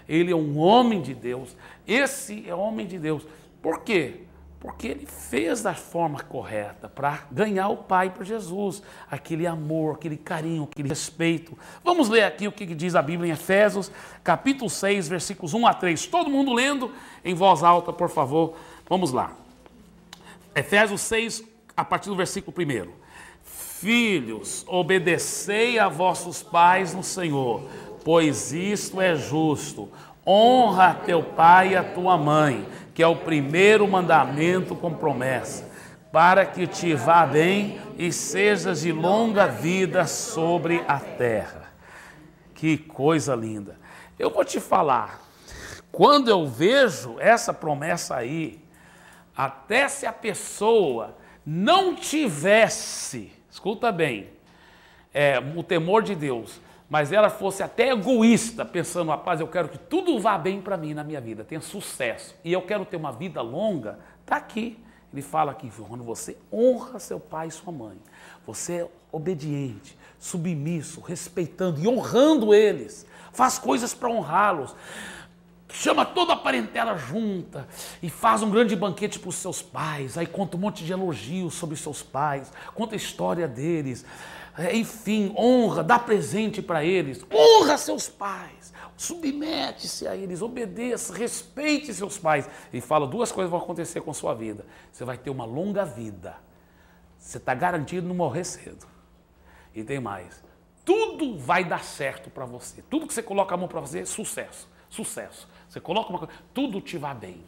Speaker 1: ele é um homem de Deus, esse é homem de Deus. Por quê? Porque ele fez da forma correta para ganhar o Pai para Jesus, aquele amor, aquele carinho, aquele respeito. Vamos ler aqui o que diz a Bíblia em Efésios, capítulo 6, versículos 1 a 3. Todo mundo lendo em voz alta, por favor. Vamos lá. Efésios 6, a partir do versículo 1. Filhos, obedecei a vossos pais no Senhor, pois isto é justo. Honra teu pai e a tua mãe, que é o primeiro mandamento com promessa, para que te vá bem e sejas de longa vida sobre a terra. Que coisa linda. Eu vou te falar, quando eu vejo essa promessa aí, até se a pessoa não tivesse, escuta bem, o temor de Deus, mas ela fosse até egoísta, pensando, rapaz, eu quero que tudo vá bem para mim na minha vida, tenha sucesso, e eu quero ter uma vida longa, está aqui. Ele fala aqui, quando você honra seu pai e sua mãe, você é obediente, submisso, respeitando e honrando eles, faz coisas para honrá-los, chama toda a parentela junta e faz um grande banquete para os seus pais, aí conta um monte de elogios sobre seus pais, conta a história deles, enfim, honra, dá presente para eles, honra seus pais, submete-se a eles, obedeça, respeite seus pais. E fala, duas coisas vão acontecer com a sua vida. Você vai ter uma longa vida, você está garantido não morrer cedo. E tem mais, tudo vai dar certo para você, tudo que você coloca a mão para fazer, sucesso, sucesso. Você coloca uma coisa, tudo te vai bem.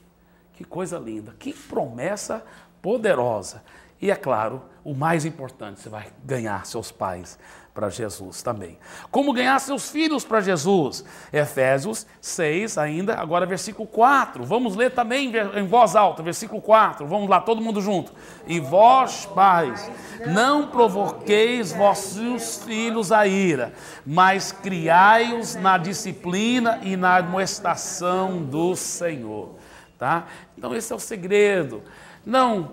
Speaker 1: Que coisa linda, que promessa poderosa. E é claro, o mais importante, você vai ganhar seus pais para Jesus também. Como ganhar seus filhos para Jesus? Efésios 6 ainda, agora versículo 4. Vamos ler também em voz alta, versículo 4. Vamos lá, todo mundo junto. E vós, pais, não provoqueis vossos filhos a ira, mas criai-os na disciplina e na admoestação do Senhor. Tá? Então esse é o segredo. Não,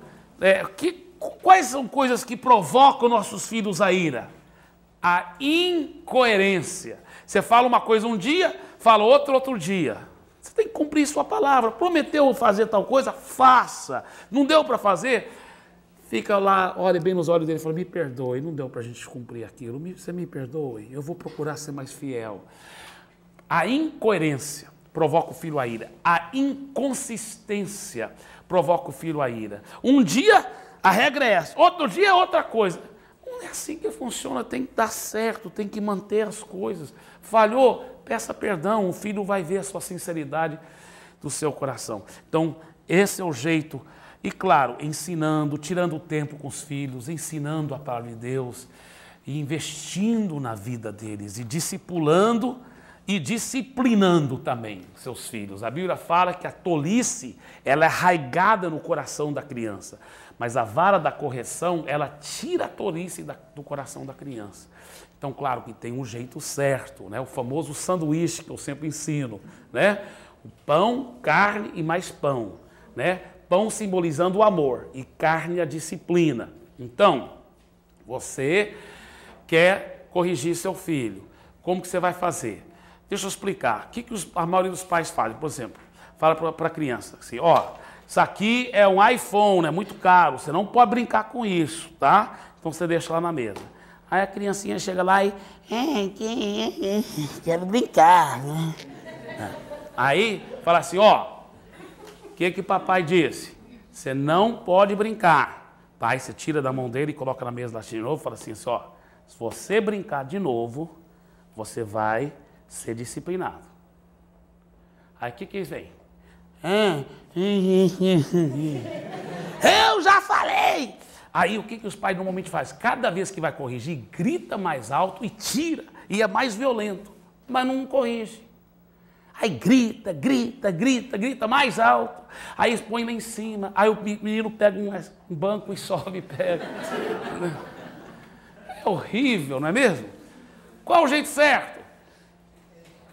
Speaker 1: quais são coisas que provocam nossos filhos a ira? A incoerência. Você fala uma coisa um dia, fala outro dia. Você tem que cumprir sua palavra. Prometeu fazer tal coisa? Faça. Não deu para fazer? Fica lá, olha bem nos olhos dele e fala, me perdoe, não deu para a gente cumprir aquilo. Você me perdoe, eu vou procurar ser mais fiel. A incoerência provoca o filho a ira. A inconsistência provoca o filho a ira. Um dia a regra é essa, outro dia é outra coisa. Não é assim que funciona, tem que dar certo, tem que manter as coisas. Falhou, peça perdão, o filho vai ver a sua sinceridade do seu coração. Então, esse é o jeito. E claro, ensinando, tirando tempo com os filhos, ensinando a palavra de Deus, e investindo na vida deles, e discipulando e disciplinando também seus filhos. A Bíblia fala que a tolice, ela é arraigada no coração da criança, mas a vara da correção, ela tira a tolice do coração da criança. Então, claro que tem um jeito certo, né? O famoso sanduíche que eu sempre ensino, né? O pão, carne e mais pão, né? Pão simbolizando o amor e carne a disciplina. Então, você quer corrigir seu filho. Como que você vai fazer? Deixa eu explicar. O que a maioria dos pais fazem? Por exemplo, fala para a criança assim, ó, isso aqui é um iPhone, é muito caro, você não pode brincar com isso, tá? Então você deixa lá na mesa. Aí a criancinha chega lá e, quero brincar, né? Aí fala assim, ó, o que papai disse? Você não pode brincar. Pai, você tira da mão dele e coloca na mesa lá de novo, fala assim, ó, se você brincar de novo, você vai ser disciplinado. Aí o que vem? Eu já falei! Aí o que os pais normalmente fazem? Cada vez que vai corrigir, grita mais alto e tira, e é mais violento. mas não corrige. Aí grita, grita, grita, grita mais alto. Aí põe lá em cima. Aí o menino pega um banco e sobe e pega. É horrível, não é mesmo? Qual o jeito certo?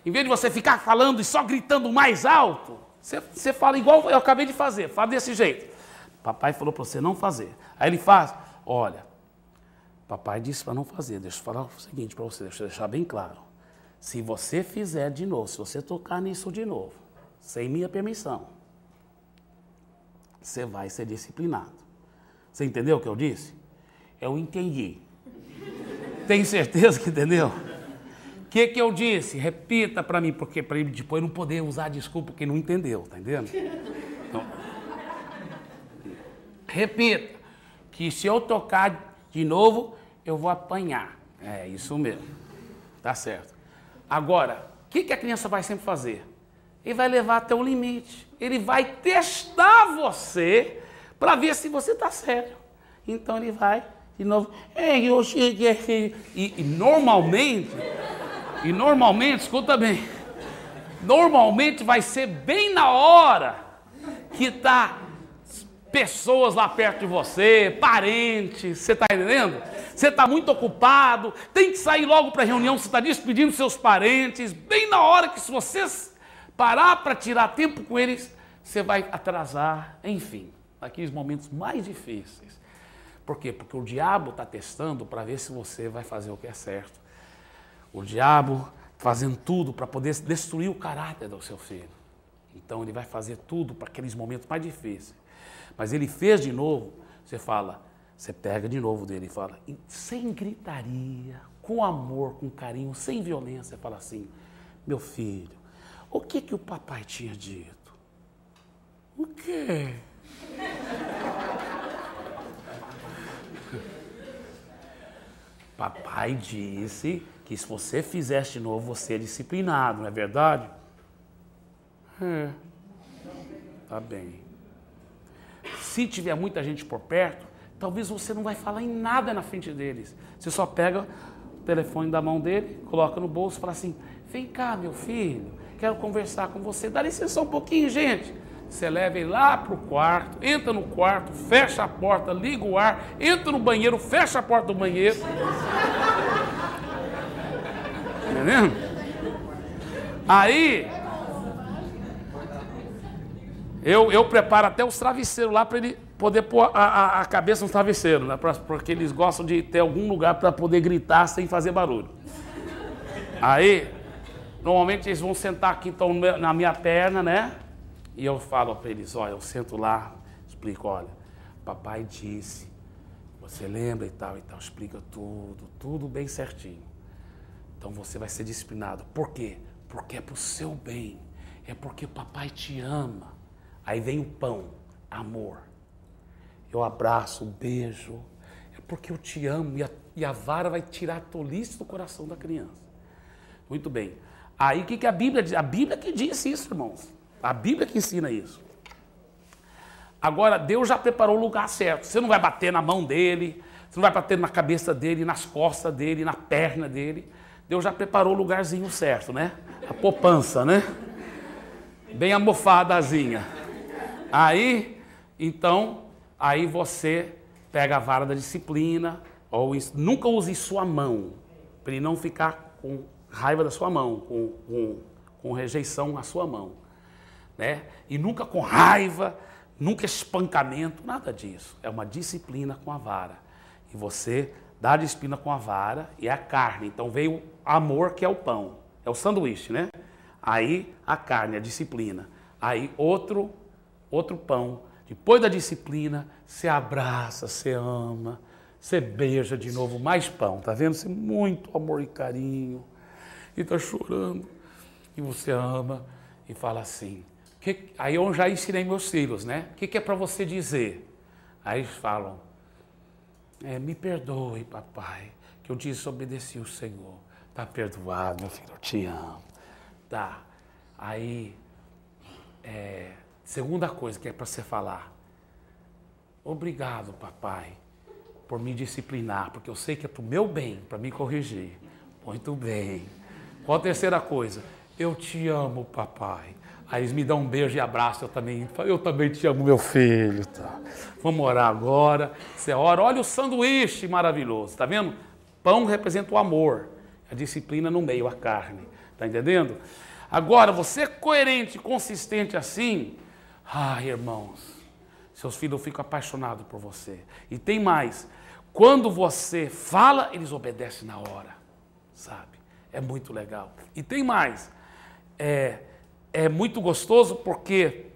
Speaker 1: Em vez de você ficar falando e só gritando mais alto, você fala igual eu acabei de fazer. Fala desse jeito. Papai falou para você não fazer. Aí ele faz. Olha, papai disse para não fazer. Deixa eu falar o seguinte para você, deixa eu deixar bem claro. Se você fizer de novo, se você tocar nisso de novo, sem minha permissão, você vai ser disciplinado. Você entendeu o que eu disse? Eu entendi. Tem certeza que entendeu? O que eu disse? Repita para mim, porque para ele depois não poder usar desculpa porque não entendeu, tá entendendo? Então, repita, que se eu tocar de novo, eu vou apanhar. É isso mesmo. Tá certo. Agora, o que a criança vai sempre fazer? Ele vai levar até o limite. Ele vai testar você para ver se você está sério. Então ele vai de novo. E normalmente, escuta bem, normalmente vai ser bem na hora que está pessoas lá perto de você, parentes, você está entendendo? Você está muito ocupado, tem que sair logo para a reunião, você está despedindo seus parentes, bem na hora que se você parar para tirar tempo com eles, você vai atrasar, enfim, aqueles momentos mais difíceis. Por quê? Porque o diabo está testando para ver se você vai fazer o que é certo. O diabo fazendo tudo para poder destruir o caráter do seu filho. Então ele vai fazer tudo para aqueles momentos mais difíceis. Mas ele fez de novo, você fala, você pega de novo dele e fala, sem gritaria, com amor, com carinho, sem violência, fala assim, meu filho, o que o papai tinha dito? O quê? Papai disse que se você fizesse de novo, você é disciplinado, não é verdade? Tá bem. Se tiver muita gente por perto, talvez você não vai falar em nada na frente deles. Você só pega o telefone da mão dele, coloca no bolso e fala assim, vem cá, meu filho, quero conversar com você. Dá licença um pouquinho, gente. Você leva ele lá para o quarto, entra no quarto, fecha a porta, liga o ar, entra no banheiro, fecha a porta do banheiro. Entendeu? Aí, eu preparo até os travesseiros lá para ele poder pôr a cabeça no travesseiro, né? Porque eles gostam de ter algum lugar para poder gritar sem fazer barulho. Aí, normalmente eles vão sentar aqui então, na minha perna, né? E eu falo para eles, olha, eu sento lá, explico, olha, papai disse, você lembra e tal, explica tudo bem certinho. Então você vai ser disciplinado. Por quê? Porque é pro seu bem, é porque papai te ama. Aí vem o pão, amor. Eu abraço, beijo, é porque eu te amo e a vara vai tirar a tolice do coração da criança. Muito bem. Aí o que a Bíblia diz? A Bíblia que diz isso, irmãos. A Bíblia que ensina isso. Agora, Deus já preparou o lugar certo. Você não vai bater na mão dele, você não vai bater na cabeça dele, nas costas dele, na perna dele. Deus já preparou o lugarzinho certo, né? A poupança, né? Bem amofadazinha. Aí, então, aí você pega a vara da disciplina, ou nunca use sua mão, para ele não ficar com raiva da sua mão, com rejeição à sua mão. Né? E nunca com raiva, nunca espancamento, nada disso. É uma disciplina com a vara. E você dá a disciplina com a vara e a carne. Então veio o amor, que é o pão, é o sanduíche, né? Aí a carne, a disciplina. Aí outro pão. Depois da disciplina, você abraça, você ama, você beija de novo, mais pão. Tá vendo? Você muito amor e carinho. E tá chorando. E você ama e fala assim. Aí eu já ensinei meus filhos, né? O que é para você dizer? Aí eles falam, me perdoe, papai, que eu desobedeci o Senhor. Tá perdoado, meu filho, eu te amo. Tá. Aí, segunda coisa que é para você falar. Obrigado, papai, por me disciplinar, porque eu sei que é para o meu bem, para me corrigir. Muito bem. Qual a terceira coisa? Eu te amo, papai. Aí eles me dão um beijo e abraço, eu também te amo, meu filho. Tá? Vamos orar agora. Você ora, olha o sanduíche maravilhoso, tá vendo? Pão representa o amor, a disciplina no meio, a carne. Tá entendendo? Agora, você é coerente, consistente assim, irmãos, seus filhos ficam apaixonados por você. E tem mais, quando você fala, eles obedecem na hora, sabe? É muito legal. E tem mais, é muito gostoso porque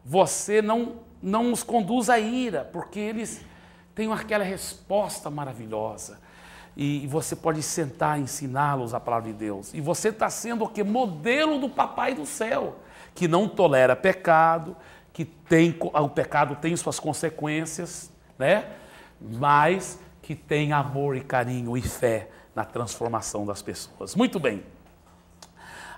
Speaker 1: você não os conduz à ira, porque eles têm aquela resposta maravilhosa. E você pode sentar e ensiná-los a palavra de Deus. E você está sendo o quê? Modelo do Papai do céu, que não tolera pecado, o pecado tem suas consequências, né? Mas que tem amor e carinho e fé na transformação das pessoas. Muito bem.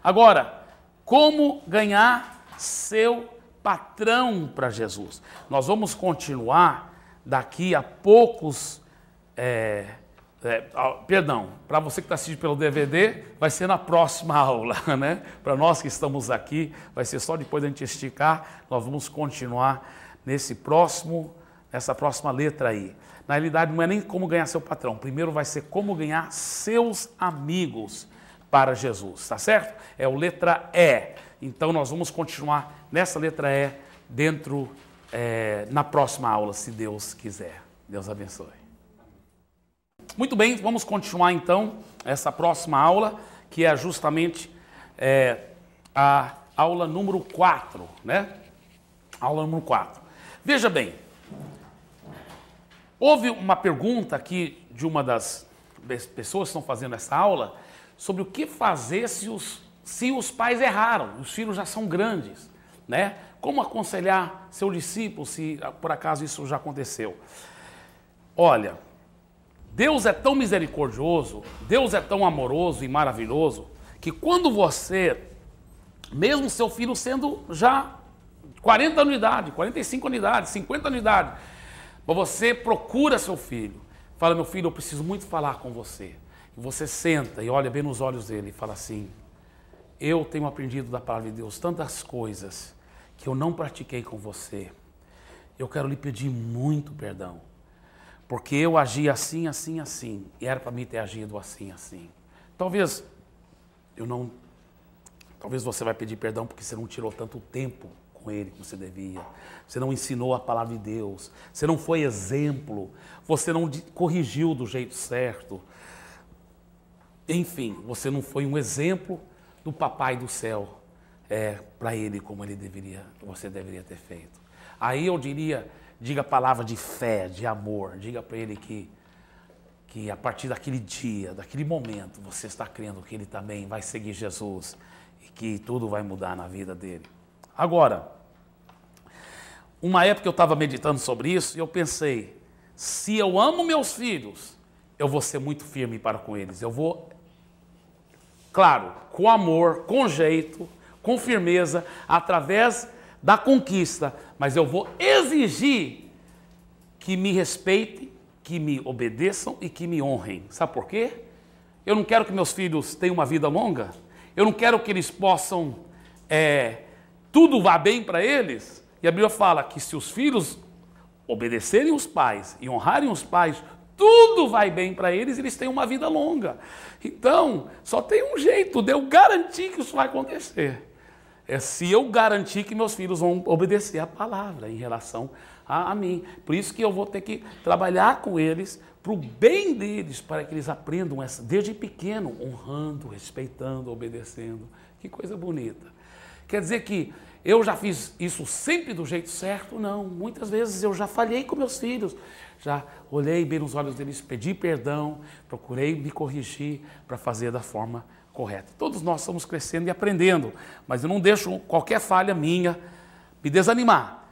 Speaker 1: Agora, como ganhar seu patrão para Jesus? Nós vamos continuar daqui a poucos... para você que está assistindo pelo DVD, vai ser na próxima aula, né? Para nós que estamos aqui, vai ser só depois da gente esticar, nós vamos continuar nessa próxima letra aí. Na realidade, não é nem como ganhar seu patrão, primeiro vai ser como ganhar seus amigos para Jesus, tá certo? É o letra E. Então nós vamos continuar nessa letra E na próxima aula, se Deus quiser. Deus abençoe. Muito bem, vamos continuar então essa próxima aula, que é justamente a aula número 4, né? Aula número 4. Veja bem, houve uma pergunta aqui de uma das pessoas que estão fazendo essa aula sobre o que fazer se os pais erraram, os filhos já são grandes, né? Como aconselhar seu discípulo se por acaso isso já aconteceu? Olha, Deus é tão misericordioso, Deus é tão amoroso e maravilhoso, que quando você, mesmo seu filho sendo já 40 anos de idade, 45 anos de idade, 50 anos de idade, você procura seu filho, fala, meu filho, eu preciso muito falar com você. E você senta e olha bem nos olhos dele e fala assim, eu tenho aprendido da palavra de Deus tantas coisas que eu não pratiquei com você. Eu quero lhe pedir muito perdão. Porque eu agi assim, assim, assim. E era para mim ter agido assim, assim. Talvez você vai pedir perdão porque você não tirou tanto tempo com ele como você devia. Você não ensinou a palavra de Deus. Você não foi exemplo. Você não corrigiu do jeito certo. Enfim, você não foi um exemplo do Papai do céu para ele como você deveria ter feito. Aí eu diria... Diga a palavra de fé, de amor. Diga para ele que a partir daquele dia, daquele momento, você está crendo que ele também vai seguir Jesus e que tudo vai mudar na vida dele. Agora, uma época eu estava meditando sobre isso e eu pensei, se eu amo meus filhos, eu vou ser muito firme para com eles. Eu vou, claro, com amor, com jeito, com firmeza, através da conquista, mas eu vou exigir que me respeitem, que me obedeçam e que me honrem. Sabe por quê? Eu não quero que meus filhos tenham uma vida longa, eu não quero que eles possam, tudo vá bem para eles. E a Bíblia fala que se os filhos obedecerem os pais e honrarem os pais, tudo vai bem para eles e eles têm uma vida longa. Então, só tem um jeito de eu garantir que isso vai acontecer. É se eu garantir que meus filhos vão obedecer a palavra em relação a mim. Por isso que eu vou ter que trabalhar com eles para o bem deles, para que eles aprendam desde pequeno, honrando, respeitando, obedecendo. Que coisa bonita. Quer dizer que eu já fiz isso sempre do jeito certo? Não. Muitas vezes eu já falhei com meus filhos. Já olhei bem nos olhos deles, pedi perdão, procurei me corrigir para fazer da forma correta. Todos nós estamos crescendo e aprendendo, mas eu não deixo qualquer falha minha me desanimar.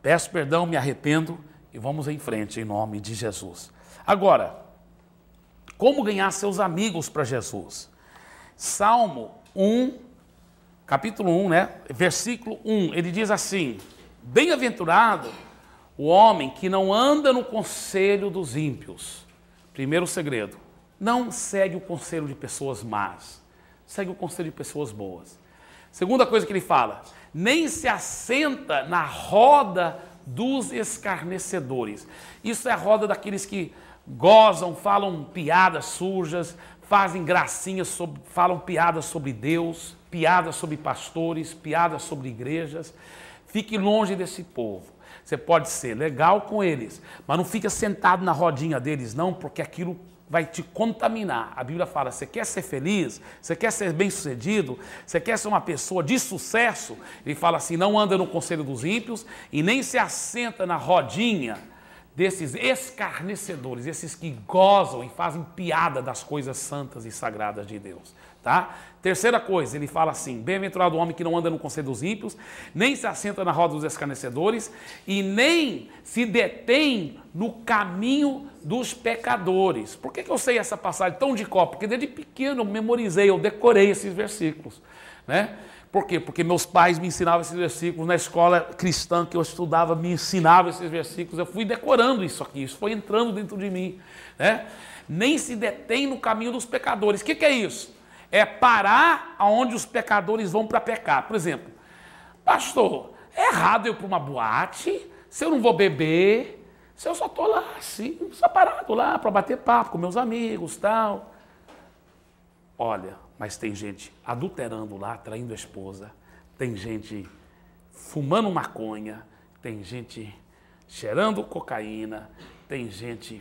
Speaker 1: Peço perdão, me arrependo e vamos em frente em nome de Jesus. Agora, como ganhar seus amigos para Jesus? Salmo 1, capítulo 1, né? Versículo 1, ele diz assim, bem-aventurado o homem que não anda no conselho dos ímpios. Primeiro segredo. Não segue o conselho de pessoas más. segue o conselho de pessoas boas. Segunda coisa que ele fala, nem se assenta na roda dos escarnecedores. Isso é a roda daqueles que gozam, falam piadas sujas, fazem gracinhas, falam piadas sobre Deus, piadas sobre pastores, piadas sobre igrejas. Fique longe desse povo. Você pode ser legal com eles, mas não fica sentado na rodinha deles não, porque aquilo vai te contaminar. A Bíblia fala, você quer ser feliz? Você quer ser bem-sucedido? Você quer ser uma pessoa de sucesso? Ele fala assim, não anda no conselho dos ímpios e nem se assenta na rodinha desses escarnecedores, esses que gozam e fazem piada das coisas santas e sagradas de Deus. Tá? Terceira coisa, ele fala assim, bem-aventurado o homem que não anda no conselho dos ímpios, nem se assenta na roda dos escarnecedores e nem se detém no caminho dos pecadores. Por que eu sei essa passagem tão de cor? Porque desde pequeno eu memorizei, eu decorei esses versículos, né? Por quê? Porque meus pais me ensinavam esses versículos, na escola cristã que eu estudava me ensinavam esses versículos, eu fui decorando isso aqui, isso foi entrando dentro de mim, né? Nem se detém no caminho dos pecadores. O que é isso? É parar aonde os pecadores vão para pecar. Por exemplo, pastor, é errado eu ir para uma boate, se eu não vou beber, se eu só estou lá assim, só parado lá para bater papo com meus amigos e tal. Olha, mas tem gente adulterando lá, traindo a esposa, tem gente fumando maconha, tem gente cheirando cocaína, tem gente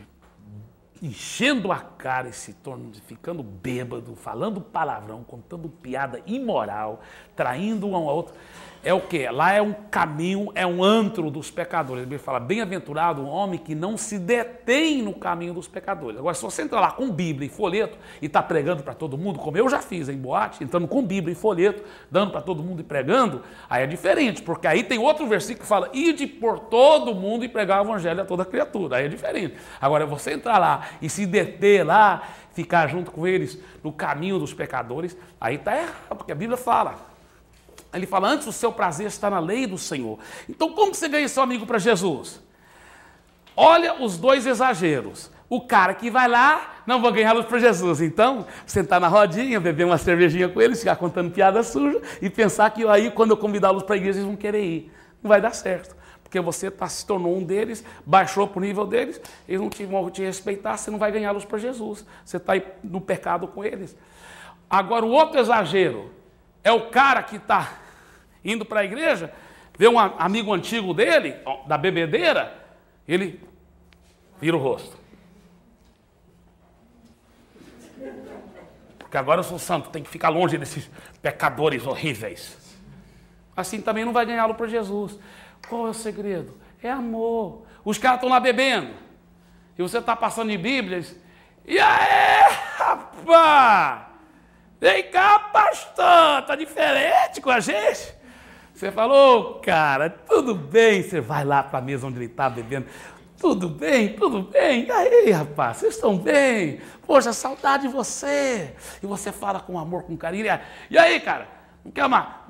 Speaker 1: enchendo a cara e se tornando, ficando bêbado, falando palavrão, contando piada imoral, traindo um ao outro. É o quê? Lá é um caminho, é um antro dos pecadores. Ele fala, bem-aventurado o homem que não se detém no caminho dos pecadores. Agora, se você entrar lá com Bíblia e folheto e está pregando para todo mundo, como eu já fiz em boate, entrando com Bíblia e folheto, dando para todo mundo e pregando, aí é diferente, porque aí tem outro versículo que fala, ide por todo mundo e pregar o evangelho a toda criatura. Aí é diferente. Agora, você entrar lá e se deter lá, ficar junto com eles no caminho dos pecadores, aí está errado, porque a Bíblia fala. Ele fala, antes o seu prazer está na lei do Senhor. Então, como você ganha seu amigo para Jesus? Olha os dois exageros. O cara que vai lá, não vai ganhá-los para Jesus. Então, sentar na rodinha, beber uma cervejinha com eles, ficar contando piada suja e pensar que aí, quando eu convidá-los para a igreja, eles vão querer ir. Não vai dar certo. Porque você se tornou um deles, baixou para o nível deles, eles não vão te respeitar, você não vai ganhá-los para Jesus. Você está aí no pecado com eles. Agora, o outro exagero é o cara que está indo para a igreja, vê um amigo antigo dele, da bebedeira, ele vira o rosto. Porque agora eu sou santo, tem que ficar longe desses pecadores horríveis. Assim também não vai ganhá-lo para Jesus. Qual é o segredo? É amor. Os caras estão lá bebendo, e você está passando em Bíblias, e aí, rapaz, vem cá, pastor, tá diferente com a gente? Você falou, cara, tudo bem? Você vai lá para a mesa onde ele está bebendo. Tudo bem, tudo bem. E aí, rapaz, vocês estão bem? Poxa, saudade de você. E você fala com amor, com carinho. E aí, cara, não quer uma...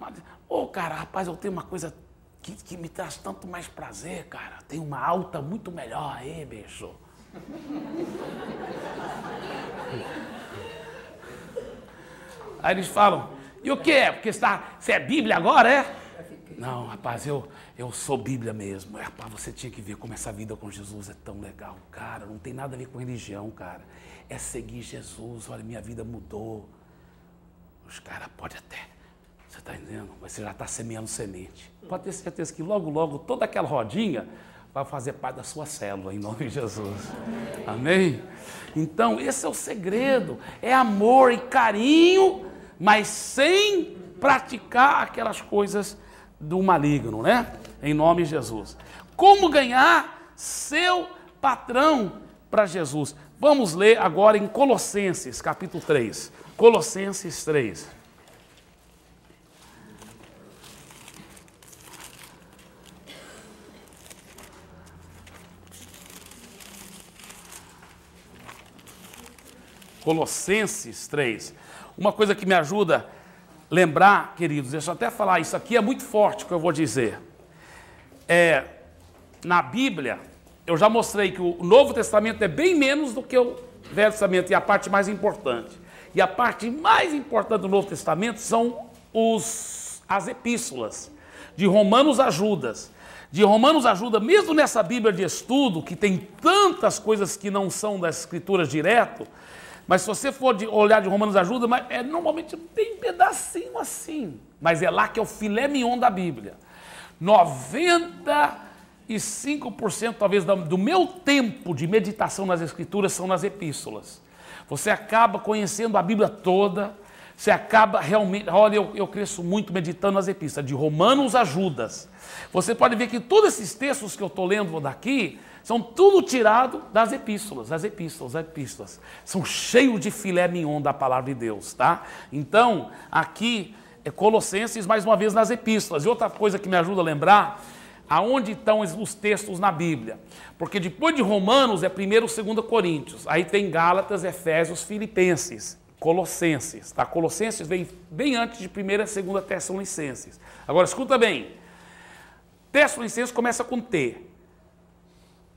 Speaker 1: Ô, cara, rapaz, eu tenho uma coisa que me traz tanto mais prazer, cara. Tem uma alta muito melhor aí, bicho. Aí eles falam, e o que é? Porque você é Bíblia agora, é? Não, rapaz, eu sou Bíblia mesmo. Rapaz, você tinha que ver como essa vida com Jesus é tão legal, cara. Não tem nada a ver com religião, cara. É seguir Jesus. Olha, minha vida mudou. Os caras podem até, você está entendendo? Mas você já está semeando semente. Pode ter certeza que logo, logo, toda aquela rodinha vai fazer parte da sua célula, em nome de Jesus. Amém? Então, esse é o segredo. É amor e carinho, mas sem praticar aquelas coisas do maligno, né? Em nome de Jesus. Como ganhar seu patrão para Jesus? Vamos ler agora em Colossenses, capítulo 3. Colossenses 3. Colossenses 3. Uma coisa que me ajuda a lembrar, queridos, deixa eu até falar, isso aqui é muito forte o que eu vou dizer. Na Bíblia, eu já mostrei que o Novo Testamento é bem menos do que o Velho Testamento, e a parte mais importante. E a parte mais importante do Novo Testamento são as epístolas, de Romanos a Judas. De Romanos a Judas, mesmo nessa Bíblia de estudo, que tem tantas coisas que não são das Escrituras direto, mas se você for olhar de Romanos a Judas, normalmente tem um pedacinho assim, mas é lá que é o filé mignon da Bíblia. 95% talvez do meu tempo de meditação nas Escrituras são nas epístolas. Você acaba conhecendo a Bíblia toda, você acaba realmente... Olha, eu cresço muito meditando nas epístolas, de Romanos a Judas. Você pode ver que todos esses textos que eu estou lendo daqui, são tudo tirado das epístolas, as epístolas. São cheios de filé mignon da palavra de Deus, tá? Então, aqui é Colossenses, mais uma vez, nas epístolas. E outra coisa que me ajuda a lembrar, aonde estão os textos na Bíblia? Porque depois de Romanos é 1º e 2º Coríntios, aí tem Gálatas, Efésios, Filipenses, Colossenses, tá? Colossenses vem bem antes de 1ª e 2ª Tessalonicenses. Agora, escuta bem, Tessalonicenses começa com T.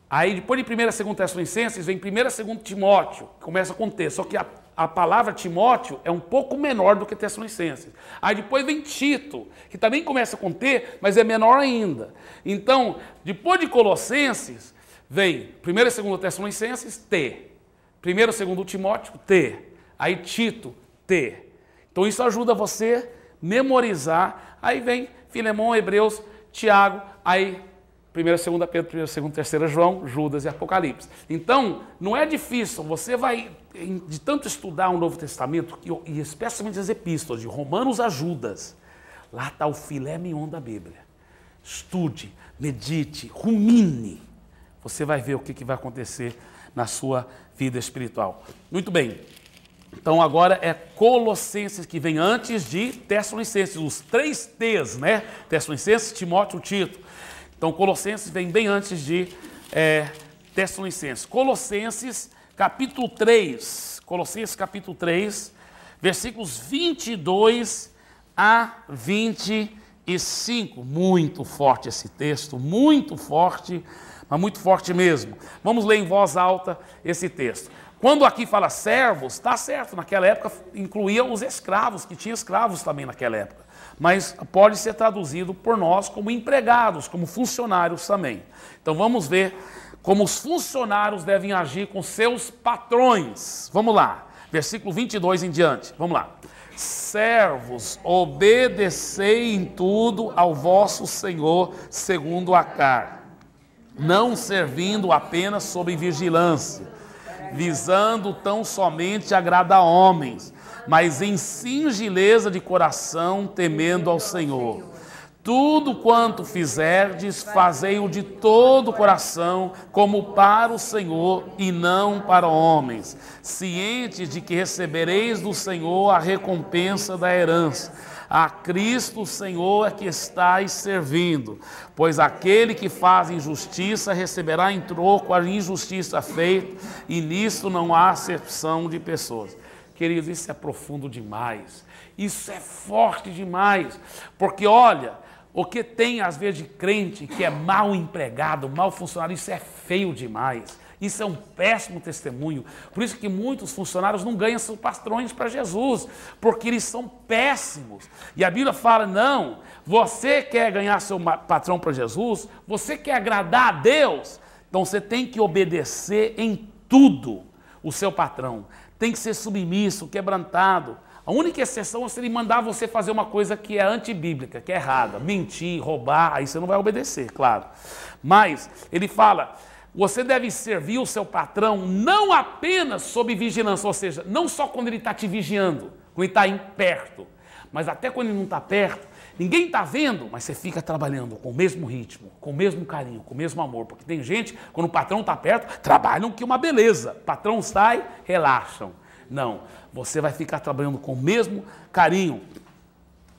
Speaker 1: Aí depois de 1ª e 2ª Tessalonicenses vem 1º e 2º Timóteo, que começa com T, só que a palavra Timóteo é um pouco menor do que Tessalonicenses. Aí depois vem Tito, que também começa com T, mas é menor ainda. Então, depois de Colossenses, vem 1º e 2º Tessalonicenses, T. 1º e 2º Timóteo, T. Aí Tito, T. Então isso ajuda você a memorizar. Aí vem Filemão, Hebreus, Tiago, aí 1ª, 2ª Pedro, 1ª, 2ª, 3ª João, Judas e Apocalipse. Então, não é difícil, você vai, de tanto estudar o Novo Testamento, e especialmente as epístolas, de Romanos a Judas, lá está o filé mignon da Bíblia. Estude, medite, rumine. Você vai ver o que vai acontecer na sua vida espiritual. Muito bem. Então agora é Colossenses que vem antes de Tessalonicenses, os 3 T's, né? Tessalonicenses, Timóteo, Tito. Então Colossenses vem bem antes de Tessalonicenses. Colossenses capítulo 3, versículos 22 a 25. Muito forte esse texto, muito forte, mas muito forte mesmo. Vamos ler em voz alta esse texto. Quando aqui fala servos, está certo, naquela época incluía os escravos, que tinha escravos também naquela época. Mas pode ser traduzido por nós como empregados, como funcionários também. Então vamos ver como os funcionários devem agir com seus patrões. Vamos lá, versículo 22 em diante, vamos lá. Servos, obedecei em tudo ao vosso Senhor segundo a carne, não servindo apenas sob vigilância, visando tão somente agradar homens, mas em singeleza de coração, temendo ao Senhor. Tudo quanto fizerdes, fazei-o de todo o coração, como para o Senhor e não para homens, cientes de que recebereis do Senhor a recompensa da herança. A Cristo, o Senhor, é que estáis servindo, pois aquele que faz injustiça receberá em troco a injustiça feita, e nisso não há acepção de pessoas. Queridos, isso é profundo demais, isso é forte demais, porque olha, o que tem às vezes de crente que é mal empregado, mal funcionário, isso é feio demais. Isso é um péssimo testemunho. Por isso que muitos funcionários não ganham seus patrões para Jesus, porque eles são péssimos. E a Bíblia fala, não, você quer ganhar seu patrão para Jesus, você quer agradar a Deus, então você tem que obedecer em tudo o seu patrão. Tem que ser submisso, quebrantado. A única exceção é se ele mandar você fazer uma coisa que é antibíblica, que é errada, mentir, roubar, aí você não vai obedecer, claro. Mas ele fala, você deve servir o seu patrão não apenas sob vigilância, ou seja, não só quando ele está te vigiando, quando ele está perto, mas até quando ele não está perto, ninguém está vendo, mas você fica trabalhando com o mesmo ritmo, com o mesmo carinho, com o mesmo amor, porque tem gente, quando o patrão está perto, trabalham que uma beleza, o patrão sai, relaxam. Não, você vai ficar trabalhando com o mesmo carinho,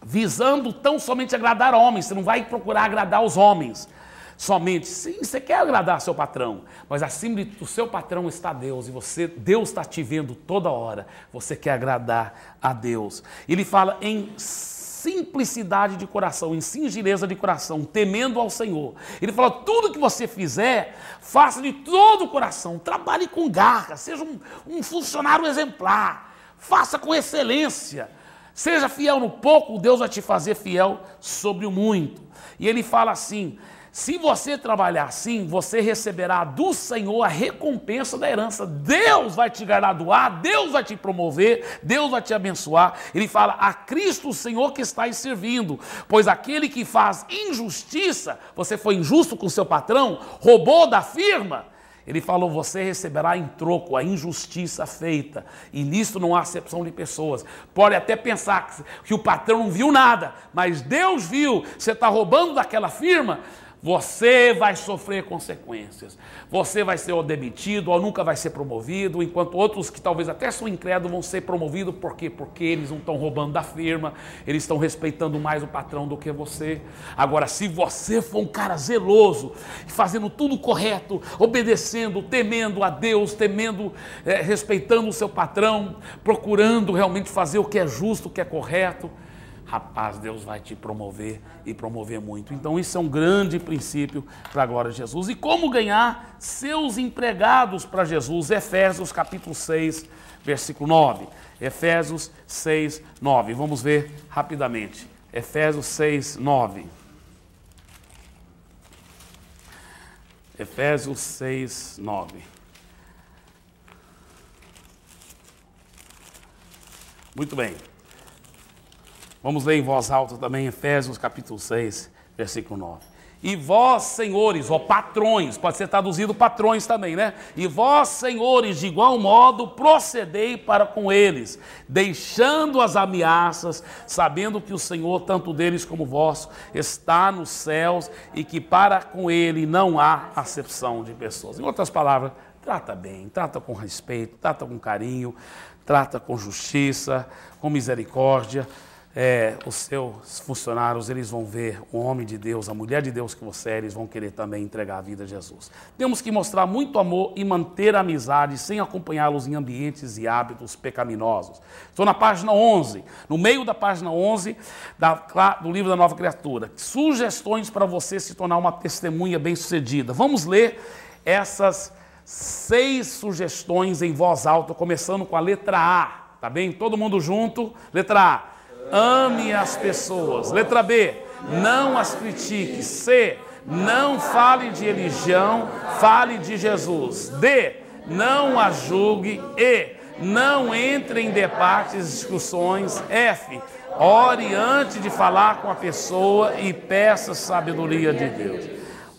Speaker 1: visando tão somente agradar homens, você não vai procurar agradar os homens. Somente, sim, você quer agradar seu patrão, mas acima do seu patrão está Deus, e Deus está te vendo toda hora, você quer agradar a Deus. Ele fala em simplicidade de coração, em singeleza de coração, temendo ao Senhor. Ele fala, tudo que você fizer, faça de todo o coração, trabalhe com garra, seja um funcionário exemplar, faça com excelência. Seja fiel no pouco, Deus vai te fazer fiel sobre o muito. E ele fala assim, se você trabalhar assim, você receberá do Senhor a recompensa da herança. Deus vai te graduar, Deus vai te promover, Deus vai te abençoar. Ele fala, a Cristo o Senhor que estáis servindo, pois aquele que faz injustiça, você foi injusto com seu patrão, roubou da firma, ele falou, você receberá em troco a injustiça feita. E nisso não há acepção de pessoas. Pode até pensar que o patrão não viu nada, mas Deus viu, você está roubando daquela firma, você vai sofrer consequências. Você vai ser ou demitido ou nunca vai ser promovido, enquanto outros que talvez até são incrédulos vão ser promovidos. Por quê? Porque eles não estão roubando da firma, eles estão respeitando mais o patrão do que você. Agora, se você for um cara zeloso, fazendo tudo correto, obedecendo, temendo a Deus, respeitando o seu patrão, procurando realmente fazer o que é justo, o que é correto, rapaz, Deus vai te promover e promover muito. Então isso é um grande princípio para a glória de Jesus. E como ganhar seus empregados para Jesus? Efésios capítulo 6, versículo 9. Efésios 6, 9. Vamos ver rapidamente. Efésios 6, 9. Efésios 6, 9. Muito bem. Vamos ler em voz alta também, Efésios capítulo 6, versículo 9. E vós, senhores, ou patrões, pode ser traduzido patrões também, né? E vós, senhores, de igual modo, procedei para com eles, deixando as ameaças, sabendo que o Senhor, tanto deles como vós, está nos céus e que para com ele não há acepção de pessoas. Em outras palavras, trata bem, trata com respeito, trata com carinho, trata com justiça, com misericórdia. Os seus funcionários, eles vão ver o homem de Deus, a mulher de Deus que você é, eles vão querer também entregar a vida a Jesus. Temos que mostrar muito amor e manter a amizade sem acompanhá-los em ambientes e hábitos pecaminosos. Estou na página 11, no meio da página 11 do livro da Nova Criatura. Sugestões para você se tornar uma testemunha bem-sucedida. Vamos ler essas 6 sugestões em voz alta, começando com a letra A, tá bem? Todo mundo junto? Letra A. Ame as pessoas. Letra B, não as critique. C, não fale de religião, fale de Jesus. D, não as julgue. E, não entre em debates e discussões. F, ore antes de falar com a pessoa e peça sabedoria de Deus.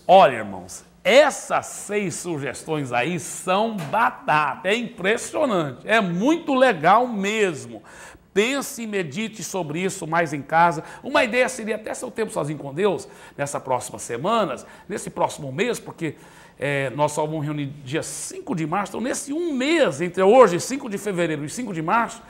Speaker 1: Olha, irmãos, essas 6 sugestões aí são batata, é impressionante, é muito legal mesmo. Pense e medite sobre isso mais em casa. Uma ideia seria até seu tempo sozinho com Deus, nessas próximas semanas, nesse próximo mês, porque nós só vamos reunir dia 5 de março, então nesse um mês, entre hoje, 5 de fevereiro e 5 de março,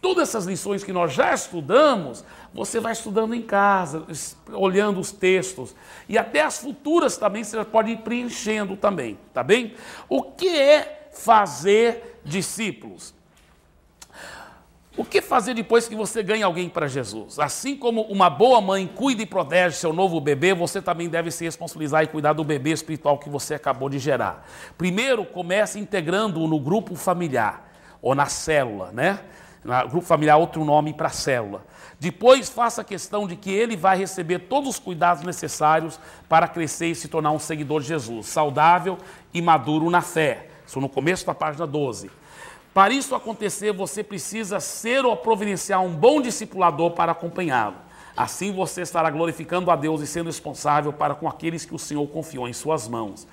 Speaker 1: todas essas lições que nós já estudamos, você vai estudando em casa, olhando os textos, e até as futuras também você pode ir preenchendo também, tá bem? O que é fazer discípulos? O que fazer depois que você ganha alguém para Jesus? Assim como uma boa mãe cuida e protege seu novo bebê, você também deve se responsabilizar e cuidar do bebê espiritual que você acabou de gerar. Primeiro, comece integrando-o no grupo familiar, ou na célula, né? Grupo familiar é outro nome para célula. Depois, faça questão de que ele vai receber todos os cuidados necessários para crescer e se tornar um seguidor de Jesus, saudável e maduro na fé. Isso no começo da página 12. Para isso acontecer, você precisa ser ou providenciar um bom discipulador para acompanhá-lo. Assim você estará glorificando a Deus e sendo responsável para com aqueles que o Senhor confiou em suas mãos.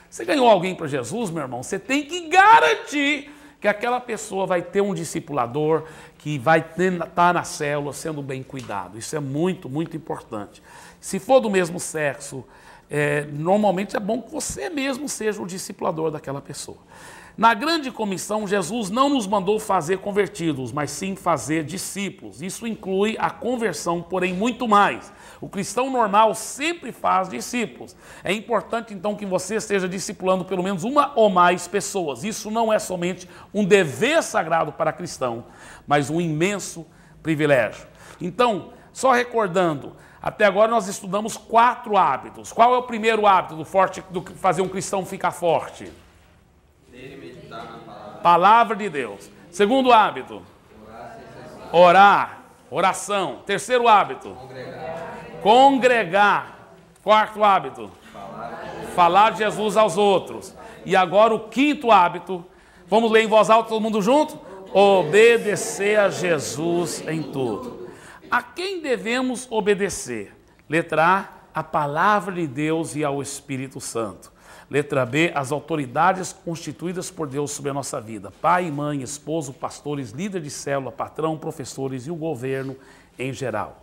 Speaker 1: Você ganhou alguém para Jesus, meu irmão? Você tem que garantir que aquela pessoa vai ter um discipulador, que vai estar na célula sendo bem cuidado. Isso é muito, muito importante. Se for do mesmo sexo, normalmente é bom que você mesmo seja o discipulador daquela pessoa. Na grande comissão, Jesus não nos mandou fazer convertidos, mas sim fazer discípulos. Isso inclui a conversão, porém muito mais. O cristão normal sempre faz discípulos. É importante, então, que você esteja discipulando pelo menos uma ou mais pessoas. Isso não é somente um dever sagrado para cristão, mas um imenso privilégio. Então, só recordando, até agora nós estudamos 4 hábitos. Qual é o primeiro hábito do fazer um cristão ficar forte?
Speaker 2: Ler e meditar na palavra.
Speaker 1: Palavra de Deus. Segundo hábito.
Speaker 2: Orar
Speaker 1: Orar. Oração. Terceiro hábito. Congregar. Quarto hábito. Falar de Jesus aos outros. E agora o quinto hábito. Vamos ler em voz alta, todo mundo junto? Obedecer a Jesus em tudo. A quem devemos obedecer? Letra A, a palavra de Deus e ao Espírito Santo. Letra B, as autoridades constituídas por Deus sobre a nossa vida. Pai, mãe, esposo, pastores, líder de célula, patrão, professores e o governo em geral.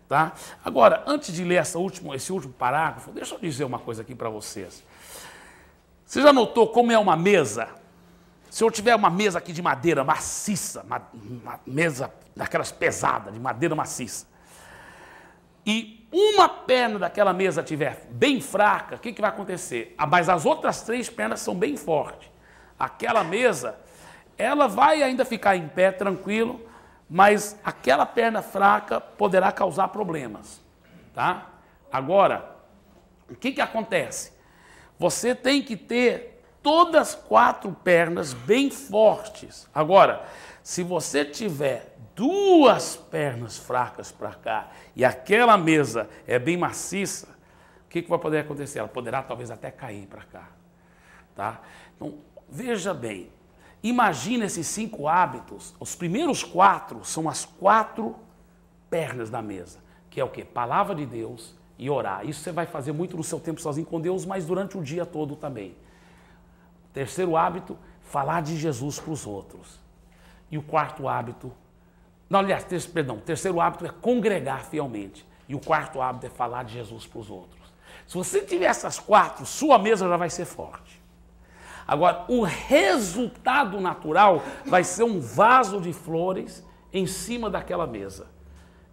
Speaker 1: Tá? Agora, antes de ler esse último parágrafo, deixa eu dizer uma coisa aqui para vocês. Você já notou como é uma mesa? Se eu tiver uma mesa aqui de madeira maciça, uma mesa daquelas pesadas, de madeira maciça, e uma perna daquela mesa estiver bem fraca, o que vai acontecer? Mas as outras 3 pernas são bem fortes. Aquela mesa, ela vai ainda ficar em pé, tranquilo, mas aquela perna fraca poderá causar problemas. Tá? Agora, o que acontece? Você tem que ter todas as 4 pernas bem fortes. Agora, se você tiver 2 pernas fracas para cá e aquela mesa é bem maciça, o que vai poder acontecer? Ela poderá talvez até cair para cá. Tá? Então, veja bem, imagina esses 5 hábitos, os primeiros 4 são as 4 pernas da mesa, que é o quê? Palavra de Deus e orar. Isso você vai fazer muito no seu tempo sozinho com Deus, mas durante o dia todo também. Terceiro hábito, falar de Jesus para os outros. E o quarto hábito, terceiro hábito é congregar fielmente. E o quarto hábito é falar de Jesus para os outros. Se você tiver essas 4, sua mesa já vai ser forte. Agora, o resultado natural vai ser um vaso de flores em cima daquela mesa.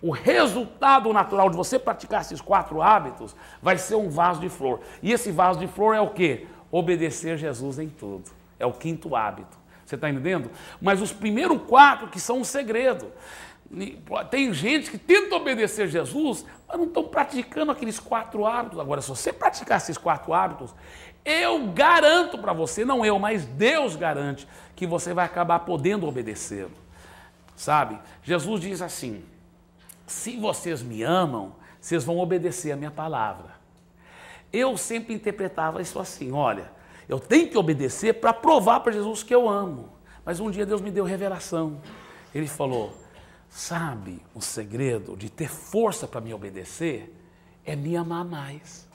Speaker 1: O resultado natural de você praticar esses 4 hábitos vai ser um vaso de flor. E esse vaso de flor é o quê? Obedecer a Jesus em tudo. É o quinto hábito. Você está entendendo? Mas os primeiros 4 que são um segredo. Tem gente que tenta obedecer a Jesus, mas não estão praticando aqueles 4 hábitos. Agora, se você praticar esses 4 hábitos, eu garanto para você, não eu, mas Deus garante, que você vai acabar podendo obedecê-lo. Sabe? Jesus diz assim, se vocês me amam, vocês vão obedecer a minha palavra. Eu sempre interpretava isso assim, olha, eu tenho que obedecer para provar para Jesus que eu amo. Mas um dia Deus me deu revelação. Ele falou, sabe, o segredo de ter força para me obedecer é me amar mais.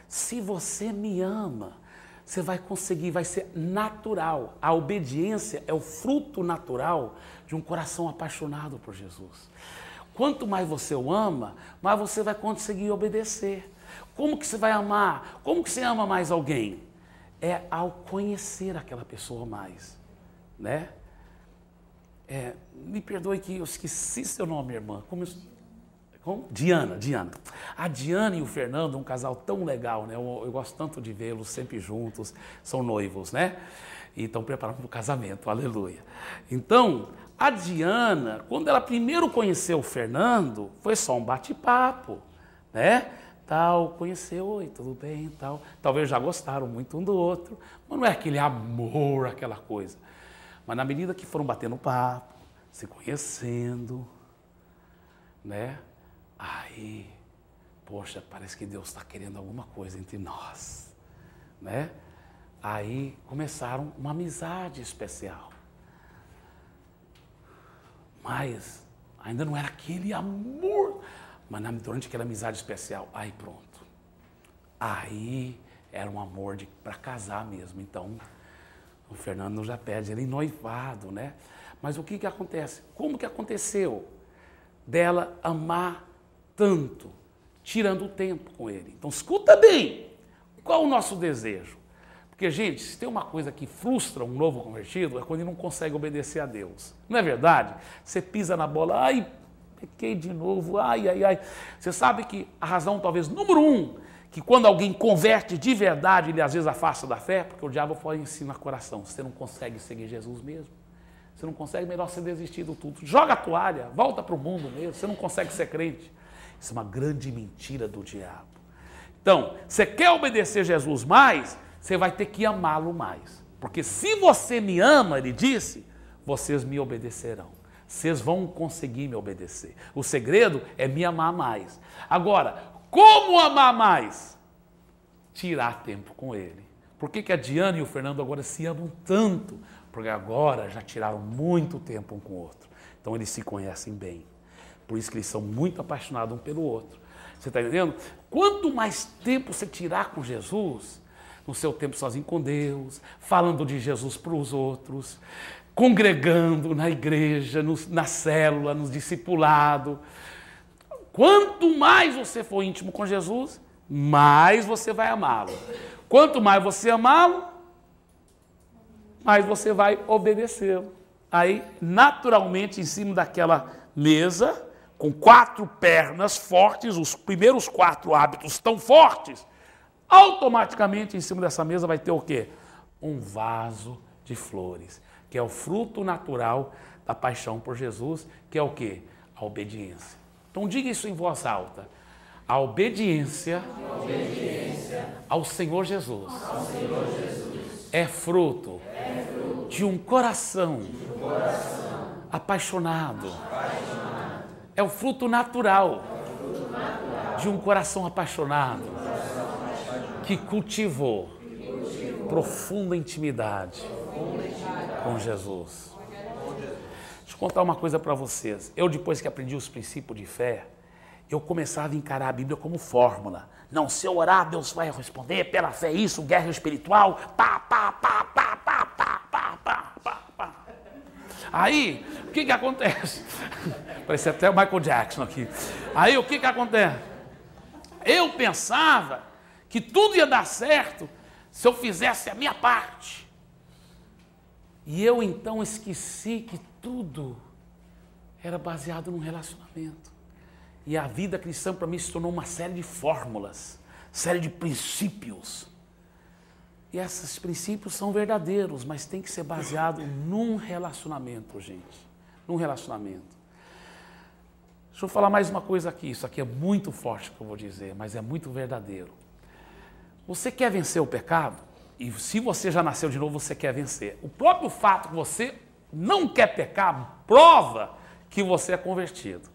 Speaker 1: Se você me ama, você vai conseguir, vai ser natural. A obediência é o fruto natural de um coração apaixonado por Jesus. Quanto mais você o ama, mais você vai conseguir obedecer. Como que você vai amar? Como que você ama mais alguém? É ao conhecer aquela pessoa mais, né? Me perdoe que eu esqueci seu nome, irmã. Como? Diana. A Diana e o Fernando, um casal tão legal, né? Eu gosto tanto de vê-los sempre juntos, são noivos, né? E estão preparando para o casamento, aleluia. Então, a Diana, quando ela primeiro conheceu o Fernando, foi só um bate-papo, né? Conheceu, oi, tudo bem, tal. Talvez já gostaram muito um do outro, mas não é aquele amor, aquela coisa. Mas na medida que foram batendo papo, se conhecendo, né? Aí, poxa, parece que Deus está querendo alguma coisa entre nós, né? Aí começaram uma amizade especial. Mas ainda não era aquele amor. Mas durante aquela amizade especial, aí pronto. Aí era um amor para casar mesmo. Então, o Fernando já pede ele em noivado, né? Mas o que acontece? Como que aconteceu dela amar tanto, tirando o tempo com ele? Então, escuta bem, qual o nosso desejo? Porque, gente, se tem uma coisa que frustra um novo convertido, é quando ele não consegue obedecer a Deus. Não é verdade? Você pisa na bola, ai, pequei de novo, ai. Você sabe que a razão, talvez, número 1, que quando alguém converte de verdade, ele às vezes afasta da fé, porque o diabo foi em cima do coração. Você não consegue seguir Jesus mesmo. Você não consegue, melhor você desistir do tudo. Joga a toalha, volta para o mundo mesmo. Você não consegue ser crente. Isso é uma grande mentira do diabo. Então, você quer obedecer Jesus mais, você vai ter que amá-lo mais. Porque se você me ama, ele disse, vocês me obedecerão. vocês vão conseguir me obedecer. O segredo é me amar mais. Agora, como amar mais? Tirar tempo com ele. Por que a Diana e o Fernando agora se amam tanto? Porque agora já tiraram muito tempo um com o outro. Então eles se conhecem bem. Por isso que eles são muito apaixonados um pelo outro. Você está entendendo? Quanto mais tempo você tirar com Jesus, no seu tempo sozinho com Deus, falando de Jesus para os outros, congregando na igreja, na célula, no discipulado. Quanto mais você for íntimo com Jesus, mais você vai amá-lo. Quanto mais você amá-lo, mais você vai obedecê-lo. Aí, naturalmente, em cima daquela mesa, com 4 pernas fortes, os primeiros 4 hábitos tão fortes, automaticamente em cima dessa mesa vai ter o quê? Um vaso de flores, que é o fruto natural da paixão por Jesus, que é o quê? A obediência. Então diga isso em voz alta. A obediência ao Senhor Jesus, é fruto de um coração apaixonado. É o fruto natural de um coração apaixonado que cultivou profunda intimidade com Jesus. Deixa eu contar uma coisa para vocês. Eu, depois que aprendi os princípios de fé, eu começava a encarar a Bíblia como fórmula. Não, se eu orar, Deus vai responder, pela fé isso, guerra espiritual, pá, pá, pá, pá, pá, pá, pá, pá, pá, pá. Aí, o que acontece? Parece até o Michael Jackson aqui. Aí, o que acontece? Eu pensava que tudo ia dar certo se eu fizesse a minha parte. E eu, então, esqueci que tudo era baseado num relacionamento. E a vida cristã para mim se tornou uma série de fórmulas, série de princípios. E esses princípios são verdadeiros, mas tem que ser baseado num relacionamento, gente. Num relacionamento. Deixa eu falar mais uma coisa aqui. Isso aqui é muito forte que eu vou dizer, mas é muito verdadeiro. Você quer vencer o pecado? E se você já nasceu de novo, você quer vencer. O próprio fato que você não quer pecar prova que você é convertido.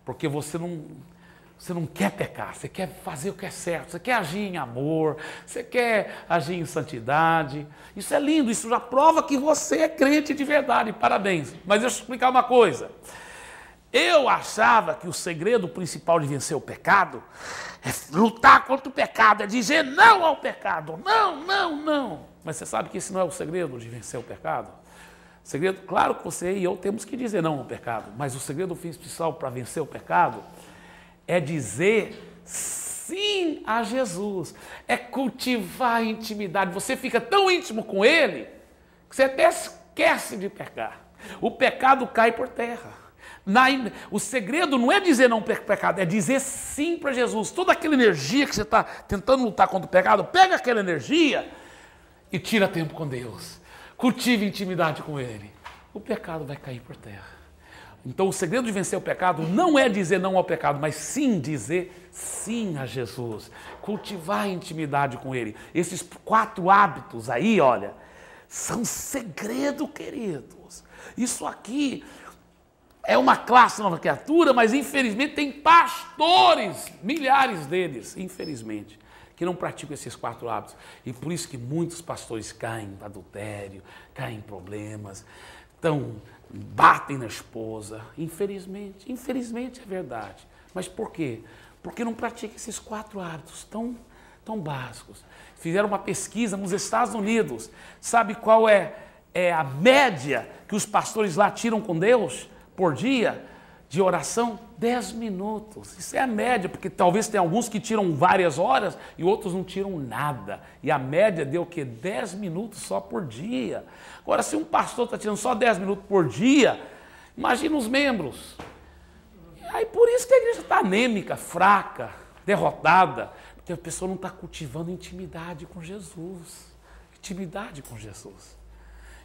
Speaker 1: Porque você não quer pecar, você quer fazer o que é certo, você quer agir em amor, você quer agir em santidade. Isso é lindo, isso já prova que você é crente de verdade, parabéns. Mas deixa eu explicar uma coisa. Eu achava que o segredo principal de vencer o pecado é lutar contra o pecado, é dizer não ao pecado, não, não, não. Mas você sabe que esse não é o segredo de vencer o pecado? O segredo, claro que você e eu temos que dizer não ao pecado, mas o segredo principal para vencer o pecado é dizer sim a Jesus, é cultivar a intimidade. Você fica tão íntimo com Ele que você até esquece de pecar. O pecado cai por terra. O segredo não é dizer não para o pecado, é dizer sim para Jesus. Toda aquela energia que você está tentando lutar contra o pecado, pega aquela energia e tira tempo com Deus. Cultive intimidade com Ele. O pecado vai cair por terra. Então o segredo de vencer o pecado não é dizer não ao pecado, mas sim dizer sim a Jesus. Cultivar a intimidade com Ele. Esses 4 hábitos aí, olha, são segredo, queridos. Isso aqui é uma classe nova criatura, mas infelizmente tem pastores, milhares deles, infelizmente, que não praticam esses 4 hábitos. E por isso que muitos pastores caem em adultério, caem em problemas, batem na esposa. Infelizmente é verdade. Mas por quê? Porque não praticam esses 4 hábitos tão básicos. Fizeram uma pesquisa nos Estados Unidos. Sabe qual é a média que os pastores lá tiram com Deus por dia de oração? 10 minutos. Isso é a média, porque talvez tenha alguns que tiram várias horas e outros não tiram nada. E a média deu o quê? 10 minutos só por dia. Agora, se um pastor está tirando só 10 minutos por dia, imagina os membros. Aí por isso que a igreja está anêmica, fraca, derrotada, porque a pessoa não está cultivando intimidade com Jesus. Intimidade com Jesus.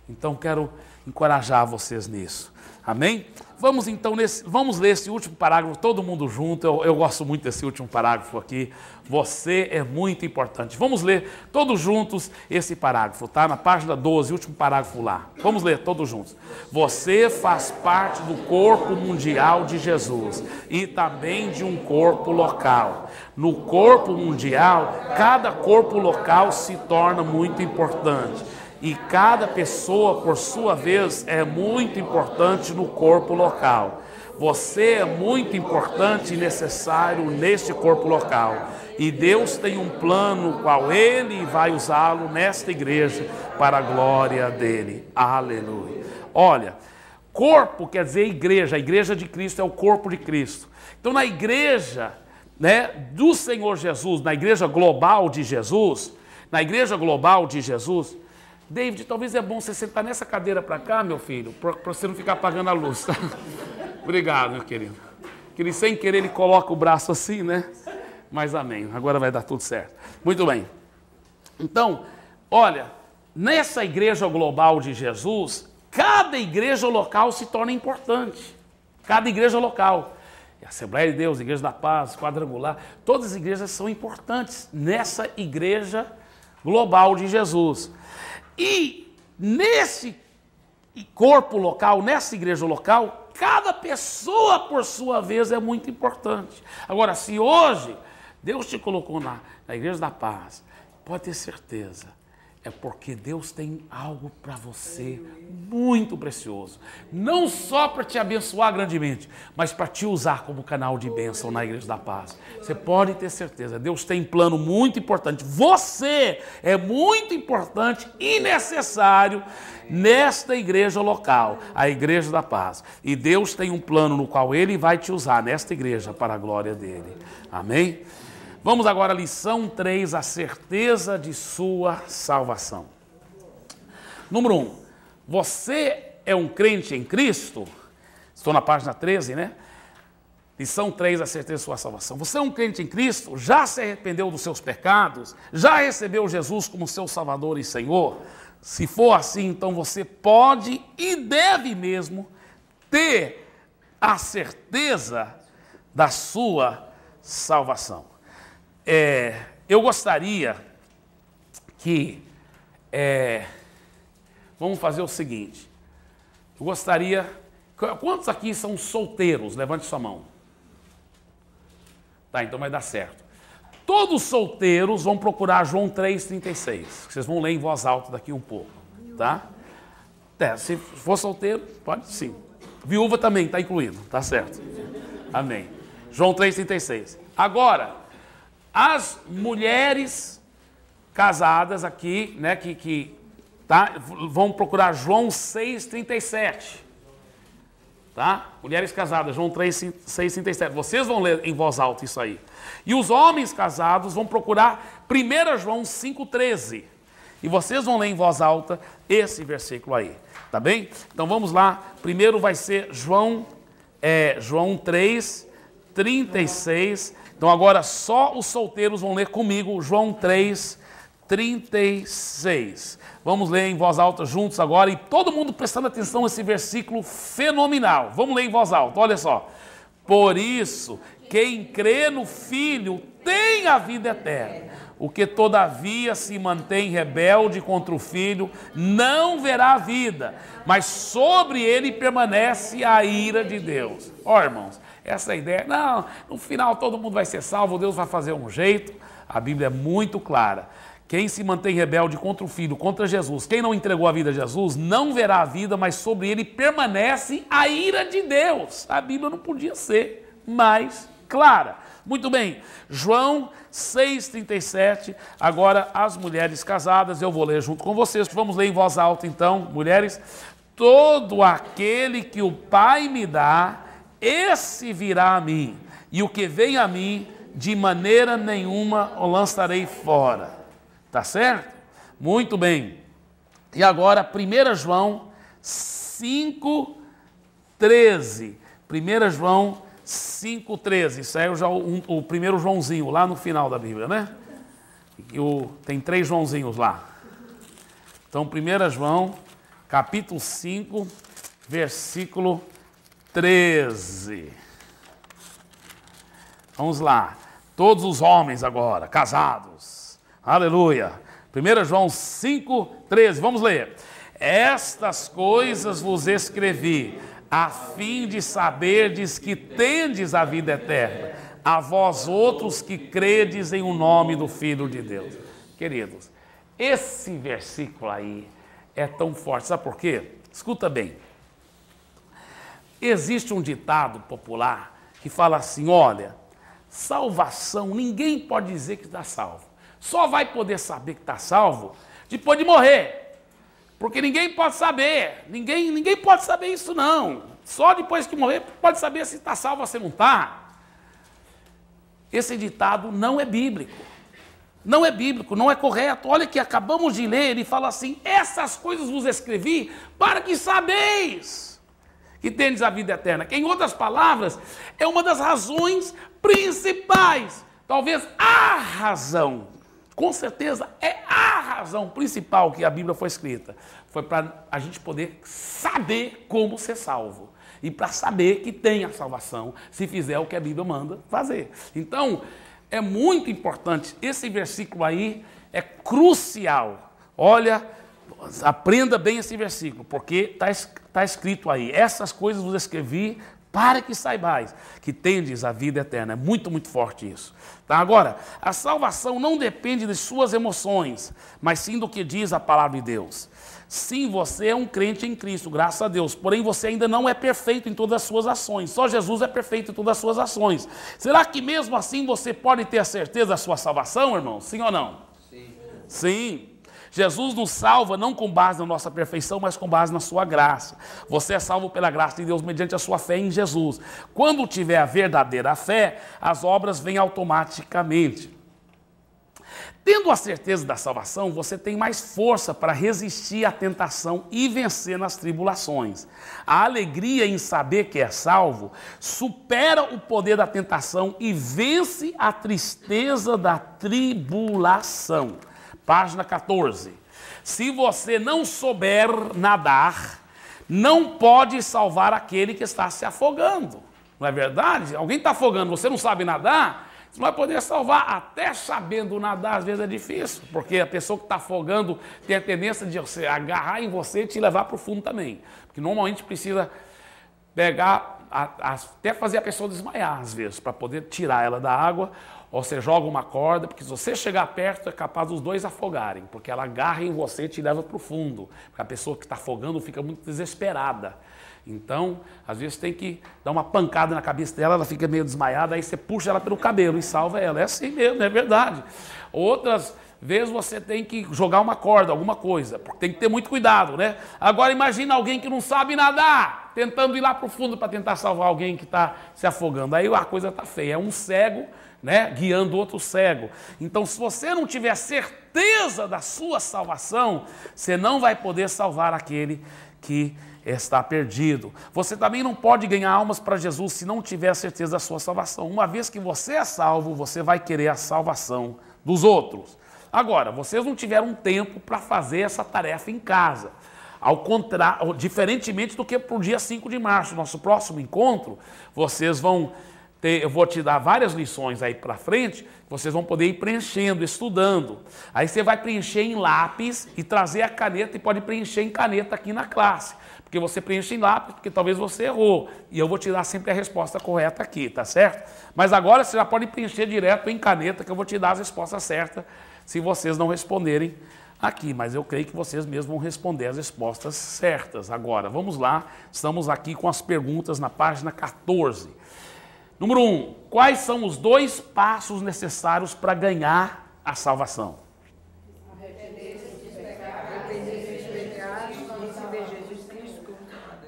Speaker 1: Então quero encorajar vocês nisso. Amém? Vamos então, vamos ler esse último parágrafo, todo mundo junto. Eu gosto muito desse último parágrafo aqui. Você é muito importante. Vamos ler todos juntos esse parágrafo, tá? Na página 12, último parágrafo lá. Vamos ler todos juntos. Você faz parte do corpo mundial de Jesus e também de um corpo local. No corpo mundial, cada corpo local se torna muito importante. E cada pessoa, por sua vez, é muito importante no corpo local. Você é muito importante e necessário neste corpo local. E Deus tem um plano no qual Ele vai usá-lo nesta igreja para a glória dEle. Aleluia. Olha, corpo quer dizer igreja. A igreja de Cristo é o corpo de Cristo. Então, na igreja, né, do Senhor Jesus, na igreja global de Jesus, David, talvez é bom você sentar nessa cadeira para cá, meu filho, para você não ficar apagando a luz. Tá? Obrigado, meu querido. Que ele, sem querer, ele coloca o braço assim, né? Mas amém, agora vai dar tudo certo. Muito bem. Então, olha, nessa igreja global de Jesus, cada igreja local se torna importante. Cada igreja local. Assembleia de Deus, Igreja da Paz, Quadrangular, todas as igrejas são importantes nessa igreja global de Jesus. E nesse corpo local, nessa igreja local, cada pessoa, por sua vez, é muito importante. Agora, se hoje Deus te colocou na Igreja da Paz, pode ter certeza, é porque Deus tem algo para você muito precioso. Não só para te abençoar grandemente, mas para te usar como canal de bênção na Igreja da Paz. Você pode ter certeza, Deus tem um plano muito importante. Você é muito importante e necessário nesta igreja local, a Igreja da Paz. E Deus tem um plano no qual Ele vai te usar nesta igreja para a glória dEle. Amém? Vamos agora à lição 3, a certeza de sua salvação. Número 1, você é um crente em Cristo? Estou na página 13, né? Lição 3, a certeza de sua salvação. Você é um crente em Cristo? Já se arrependeu dos seus pecados? Já recebeu Jesus como seu Salvador e Senhor? Se for assim, então você pode e deve mesmo ter a certeza da sua salvação. Eu gostaria que, vamos fazer o seguinte, quantos aqui são solteiros? Levante sua mão. Tá, então vai dar certo. Todos solteiros vão procurar João 3,36, que vocês vão ler em voz alta daqui um pouco, tá? Se for solteiro, pode sim. Viúva também está incluído, tá certo. Amém. João 3,36. Agora, as mulheres casadas aqui, né, vão procurar João 6,37. Tá? Mulheres casadas, João 6,37. Vocês vão ler em voz alta isso aí. E os homens casados vão procurar 1 João 5,13. E vocês vão ler em voz alta esse versículo aí. Tá bem? Então vamos lá. Primeiro vai ser João 3,36. Então agora só os solteiros vão ler comigo João 3,36. Vamos ler em voz alta juntos agora e todo mundo prestando atenção nesse versículo fenomenal. Vamos ler em voz alta, olha só. Por isso, quem crê no Filho tem a vida eterna. O que todavia se mantém rebelde contra o Filho não verá a vida, mas sobre ele permanece a ira de Deus. Ó, irmãos, essa ideia, não, no final todo mundo vai ser salvo, Deus vai fazer um jeito. A Bíblia é muito clara. Quem se mantém rebelde contra o Filho, contra Jesus, quem não entregou a vida a Jesus, não verá a vida, mas sobre ele permanece a ira de Deus. A Bíblia não podia ser mais clara. Muito bem, João 6,37, agora as mulheres casadas, eu vou ler junto com vocês, vamos ler em voz alta então, mulheres. Todo aquele que o Pai me dá, esse virá a mim, e o que vem a mim, de maneira nenhuma o lançarei fora. Tá certo? Muito bem. E agora, 1 João 5,13. 1 João 5,13. Isso aí é já o primeiro Joãozinho, lá no final da Bíblia, né? Tem 3 Joãozinhos lá. Então, 1 João, capítulo 5, versículo 13. Vamos lá. Todos os homens agora, casados. Aleluia. 1 João 5, 13. Vamos ler. Estas coisas vos escrevi, a fim de saberdes que tendes a vida eterna, a vós outros que credes em o nome do Filho de Deus. Queridos, esse versículo aí é tão forte. Sabe por quê? Escuta bem. Existe um ditado popular que fala assim, olha, salvação, ninguém pode dizer que está salvo. Só vai poder saber que está salvo depois de morrer. Porque ninguém pode saber. Ninguém pode saber isso não. Só depois que morrer pode saber se está salvo ou se não está. Esse ditado não é bíblico. Não é bíblico, não é correto. Olha que acabamos de ler, ele fala assim, essas coisas vos escrevi para que sabeis que tendes a vida eterna. Que, em outras palavras, é uma das razões principais, talvez a razão, com certeza é a razão principal que a Bíblia foi escrita. Foi para a gente poder saber como ser salvo. E para saber que tem a salvação, se fizer o que a Bíblia manda fazer. Então, é muito importante, esse versículo aí é crucial. Olha, aprenda bem esse versículo, porque está escrito aí, essas coisas vos escrevi para que saibais que tendes a vida eterna. É muito, muito forte isso. Tá? Agora, a salvação não depende de suas emoções, mas sim do que diz a palavra de Deus. Sim, você é um crente em Cristo, graças a Deus, porém você ainda não é perfeito em todas as suas ações. Só Jesus é perfeito em todas as suas ações. Será que mesmo assim você pode ter a certeza da sua salvação, irmão? Sim ou não? Sim. Sim. Jesus nos salva não com base na nossa perfeição, mas com base na sua graça. Você é salvo pela graça de Deus mediante a sua fé em Jesus. Quando tiver a verdadeira fé, as obras vêm automaticamente. Tendo a certeza da salvação, você tem mais força para resistir à tentação e vencer nas tribulações. A alegria em saber que é salvo supera o poder da tentação e vence a tristeza da tribulação. Página 14. Se você não souber nadar, não pode salvar aquele que está se afogando. Não é verdade? Alguém está afogando, você não sabe nadar, você não vai poder salvar. Até sabendo nadar, às vezes é difícil, porque a pessoa que está afogando tem a tendência de você agarrar em você e te levar para o fundo também. Porque normalmente precisa pegar, até fazer a pessoa desmaiar, às vezes, para poder tirar ela da água. Ou você joga uma corda, porque se você chegar perto é capaz dos dois afogarem, porque ela agarra em você e te leva para o fundo. Porque a pessoa que está afogando fica muito desesperada. Então, às vezes tem que dar uma pancada na cabeça dela, ela fica meio desmaiada, aí você puxa ela pelo cabelo e salva ela. É assim mesmo, é verdade. Outras vezes você tem que jogar uma corda, alguma coisa, porque tem que ter muito cuidado, né? Agora imagina alguém que não sabe nadar, tentando ir lá para o fundo para tentar salvar alguém que está se afogando. Aí a coisa está feia, é um cego, né, guiando outro cego. Então, se você não tiver certeza da sua salvação, você não vai poder salvar aquele que está perdido. Você também não pode ganhar almas para Jesus se não tiver a certeza da sua salvação. Uma vez que você é salvo, você vai querer a salvação dos outros. Agora, vocês não tiveram tempo para fazer essa tarefa em casa. Ao contrário, diferentemente do que para o dia 5 de março, nosso próximo encontro, vocês vão eu vou te dar várias lições aí para frente, vocês vão poder ir preenchendo, estudando. Aí você vai preencher em lápis e trazer a caneta e pode preencher em caneta aqui na classe. Porque você preenche em lápis, porque talvez você errou. E eu vou te dar sempre a resposta correta aqui, tá certo? Mas agora você já pode preencher direto em caneta, que eu vou te dar as respostas certas, se vocês não responderem aqui. Mas eu creio que vocês mesmos vão responder as respostas certas. Agora, vamos lá, estamos aqui com as perguntas na página 14. Número 1, quais são os 2 passos necessários para ganhar a salvação?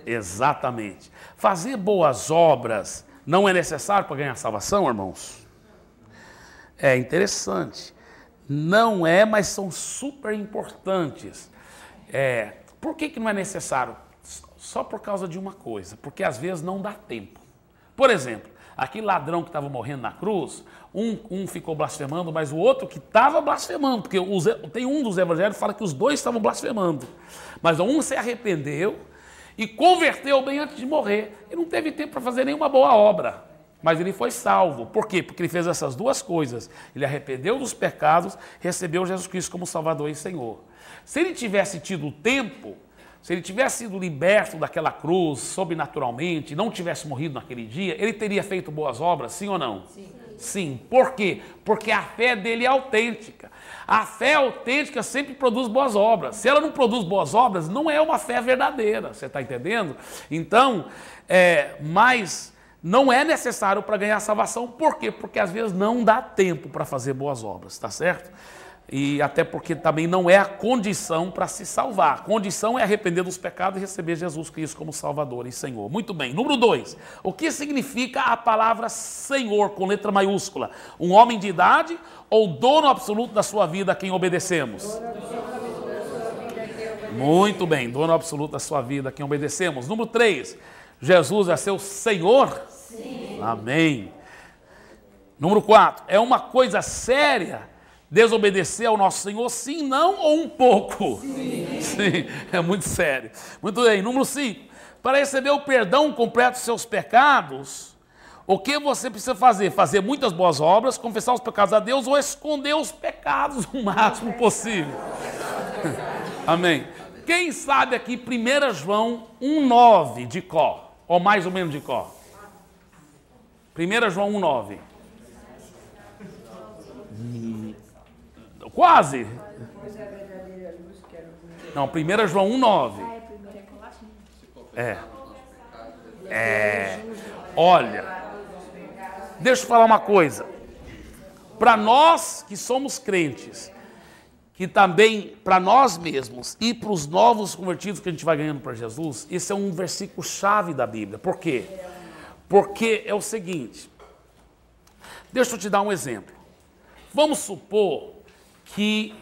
Speaker 1: Exatamente. Fazer boas obras não é necessário para ganhar a salvação, irmãos? É interessante. Não é, mas são super importantes. Por que não é necessário? Só por causa de uma coisa, porque às vezes não dá tempo. Por exemplo, Aquele ladrão que estava morrendo na cruz, um ficou blasfemando, mas o outro que estava blasfemando, porque tem um dos evangelhos que fala que os dois estavam blasfemando. Mas um se arrependeu e converteu bem antes de morrer. E não teve tempo para fazer nenhuma boa obra. Mas ele foi salvo. Por quê? Porque ele fez essas duas coisas. Ele arrependeu dos pecados, recebeu Jesus Cristo como Salvador e Senhor. Se ele tivesse tido tempo, se ele tivesse sido liberto daquela cruz sobrenaturalmente, não tivesse morrido naquele dia, ele teria feito boas obras, sim ou não? Sim. Sim. Por quê? Porque a fé dele é autêntica. A fé autêntica sempre produz boas obras. Se ela não produz boas obras, não é uma fé verdadeira. Você está entendendo? Então, mas não é necessário para ganhar salvação. Por quê? Porque às vezes não dá tempo para fazer boas obras, tá certo? E até porque também não é a condição para se salvar. A condição é arrepender dos pecados e receber Jesus Cristo como Salvador e Senhor. Muito bem. Número 2. O que significa a palavra Senhor com letra maiúscula? Um homem de idade ou dono absoluto da sua vida a quem obedecemos? Muito bem. Dono absoluto da sua vida a quem obedecemos. Número 3. Jesus é seu Senhor? Sim. Amém. Número 4. É uma coisa séria desobedecer ao nosso Senhor, sim, não ou um pouco? Sim. Sim, é muito sério. Muito bem. Número 5. Para receber o perdão completo dos seus pecados, o que você precisa fazer? Fazer muitas boas obras, confessar os pecados a Deus ou esconder os pecados o máximo possível. Amém. Quem sabe aqui 1 João 1,9 de cor, ou mais ou menos de cor? 1 João 1,9. Quase. Não, 1 João 1,9. Olha, deixa eu falar uma coisa. Para nós que somos crentes, que também para nós mesmos e para os novos convertidos que a gente vai ganhando para Jesus, esse é um versículo chave da Bíblia. Por quê? Porque é o seguinte. Deixa eu te dar um exemplo. Vamos supor que,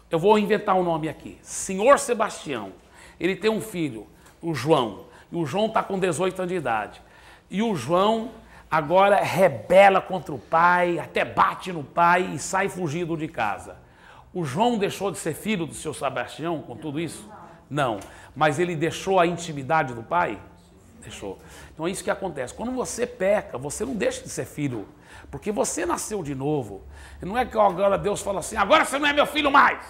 Speaker 1: eu vou inventar um nome aqui, Senhor Sebastião, ele tem um filho, o João, e o João está com 18 anos de idade, e o João agora rebela contra o pai, até bate no pai e sai fugido de casa. O João deixou de ser filho do seu Sebastião com tudo isso? Não, mas ele deixou a intimidade do pai? Deixou. Então é isso que acontece, quando você peca, você não deixa de ser filho, porque você nasceu de novo. E não é que agora Deus fala assim, agora você não é meu filho mais.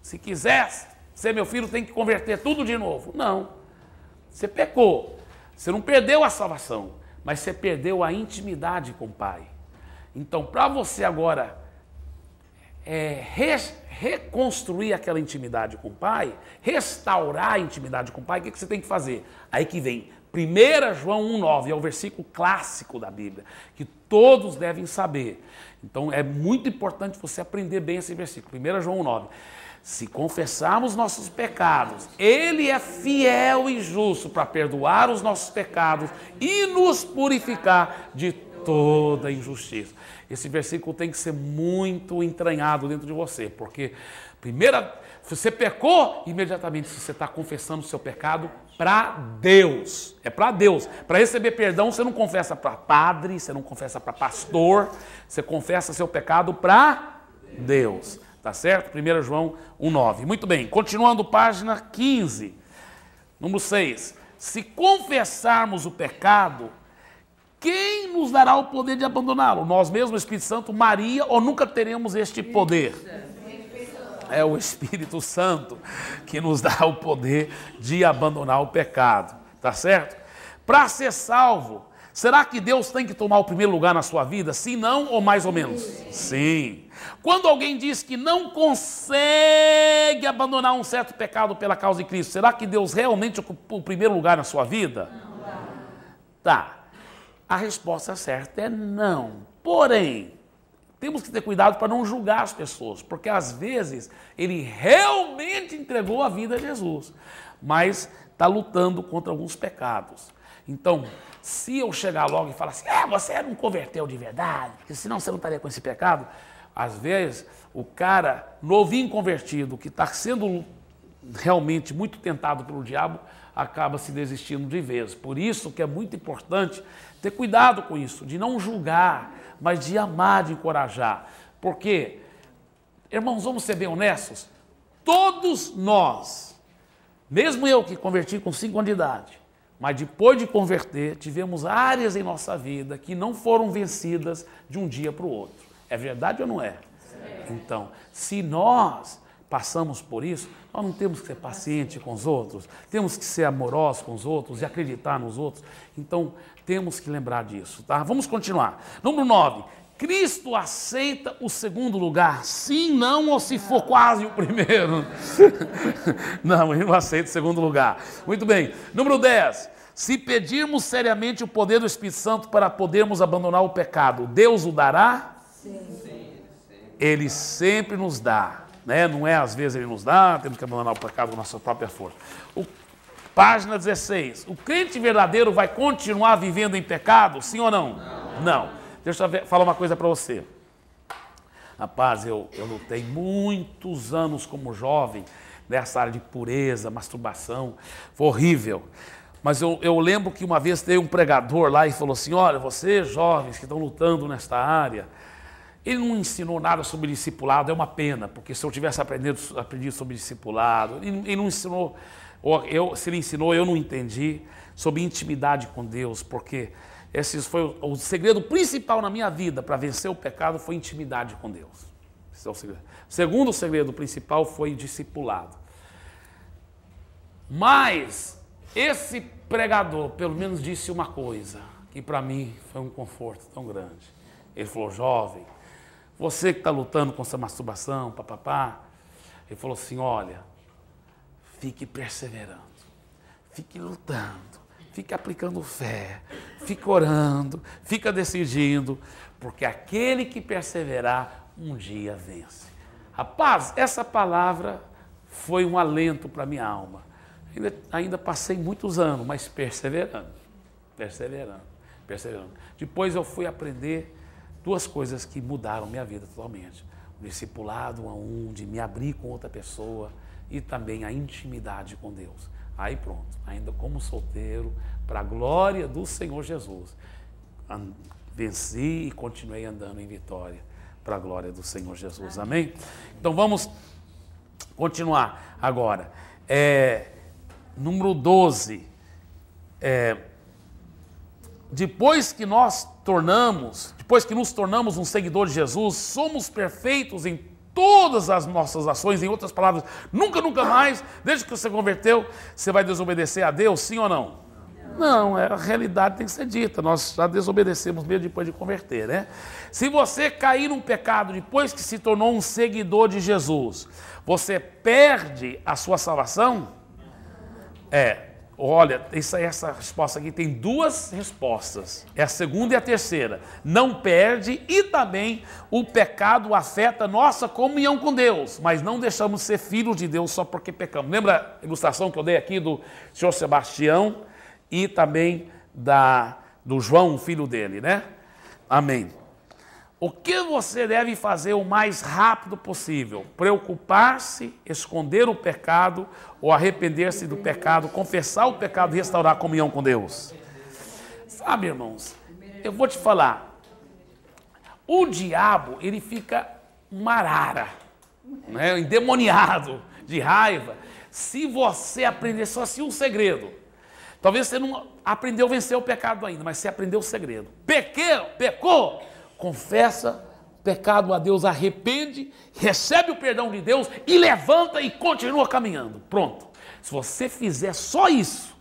Speaker 1: Se quiser ser meu filho, tem que converter tudo de novo. Não. Você pecou. Você não perdeu a salvação, mas você perdeu a intimidade com o Pai. Então, para você agora reconstruir aquela intimidade com o Pai, restaurar a intimidade com o Pai, o que você tem que fazer? Aí que vem 1 João 1,9, é o versículo clássico da Bíblia, que todos devem saber. Então é muito importante você aprender bem esse versículo. 1 João 1,9. Se confessarmos nossos pecados, Ele é fiel e justo para perdoar os nossos pecados e nos purificar de toda injustiça. Esse versículo tem que ser muito entranhado dentro de você, porque se você pecou, imediatamente você está confessando o seu pecado para Deus. É para Deus. Para receber perdão, você não confessa para padre, você não confessa para pastor, você confessa seu pecado para Deus. Tá certo? 1 João 1,9. Muito bem. Continuando, página 15. Número 6. Se confessarmos o pecado, quem nos dará o poder de abandoná-lo? Nós mesmos, o Espírito Santo, Maria, ou nunca teremos este poder? É o Espírito Santo que nos dá o poder de abandonar o pecado. Tá certo? Para ser salvo, será que Deus tem que tomar o primeiro lugar na sua vida? Sim, não ou mais ou menos? Sim. Quando alguém diz que não consegue abandonar um certo pecado pela causa de Cristo, será que Deus realmente ocupa o primeiro lugar na sua vida? Não. Tá. A resposta certa é não. Porém, temos que ter cuidado para não julgar as pessoas, porque às vezes ele realmente entregou a vida a Jesus, mas está lutando contra alguns pecados. Então, se eu chegar logo e falar assim, você não converteu de verdade, porque senão você não estaria com esse pecado, às vezes o cara novinho convertido, que está sendo realmente muito tentado pelo diabo, acaba se desistindo de vez. Por isso que é muito importante ter cuidado com isso, de não julgar, mas de amar, de encorajar. Porque, irmãos, vamos ser bem honestos, todos nós, mesmo eu que converti com 5 anos de idade, mas depois de converter, tivemos áreas em nossa vida que não foram vencidas de um dia para o outro. É verdade ou não é? Então, se nós passamos por isso, nós não temos que ser pacientes com os outros, temos que ser amorosos com os outros e acreditar nos outros. Então, temos que lembrar disso, tá? Vamos continuar. Número 9. Cristo aceita o segundo lugar? Sim, não, ou se for quase o primeiro? Não, ele não aceita o segundo lugar. Muito bem. Número 10. Se pedirmos seriamente o poder do Espírito Santo para podermos abandonar o pecado, Deus o dará? Sim. Ele sempre nos dá, né? Não é às vezes ele nos dá, temos que abandonar o pecado com nossa própria força. Página 16. O crente verdadeiro vai continuar vivendo em pecado? Sim ou não? Não. Deixa eu falar uma coisa para você. Rapaz, eu lutei muitos anos como jovem nessa área de pureza, masturbação. Foi horrível. Mas eu lembro que uma vez teve um pregador lá e falou assim, olha, vocês jovens que estão lutando nesta área, ele não ensinou nada sobre discipulado, é uma pena, porque se eu tivesse aprendido sobre discipulado, ele não ensinou, se ele ensinou, eu não entendi, sobre intimidade com Deus, porque esse foi o segredo principal na minha vida para vencer o pecado, foi intimidade com Deus. Esse é o segredo. O segundo segredo principal foi discipulado. Mas esse pregador, pelo menos, disse uma coisa, que para mim foi um conforto tão grande. Ele falou, jovem, você que está lutando com essa masturbação, papapá, ele falou assim, olha, fique perseverando, fique lutando, fique aplicando fé, fique orando, fica decidindo, porque aquele que perseverar, um dia vence. Rapaz, essa palavra foi um alento para a minha alma. Ainda passei muitos anos, mas perseverando. Depois eu fui aprender 2 coisas que mudaram minha vida totalmente. O discipulado de me abrir com outra pessoa e também a intimidade com Deus. Aí pronto, ainda como solteiro, para a glória do Senhor Jesus, venci e continuei andando em vitória, para a glória do Senhor Jesus. Amém? Então vamos continuar agora. Número 12. Depois que nos tornamos um seguidor de Jesus, somos perfeitos em todas as nossas ações, em outras palavras, nunca mais, desde que você converteu, você vai desobedecer a Deus, sim ou não? Não, a realidade tem que ser dita, nós já desobedecemos mesmo depois de converter, né? Se você cair num pecado depois que se tornou um seguidor de Jesus, você perde a sua salvação? Olha, essa resposta aqui tem 2 respostas, é a segunda e a terceira. Não perde e também o pecado afeta nossa comunhão com Deus, mas não deixamos de ser filhos de Deus só porque pecamos. Lembra a ilustração que eu dei aqui do senhor Sebastião e também do João, filho dele, né? Amém. O que você deve fazer o mais rápido possível? Preocupar-se, esconder o pecado ou arrepender-se do pecado, confessar o pecado e restaurar a comunhão com Deus? Sabe, irmãos, eu vou te falar, o diabo, ele fica uma arara, né, endemoniado de raiva, se você aprender só assim um segredo. Talvez você não aprendeu a vencer o pecado ainda, mas você aprendeu o segredo. Pecou, confessa o pecado a Deus, arrepende, recebe o perdão de Deus e levanta e continua caminhando. Pronto. Se você fizer só isso,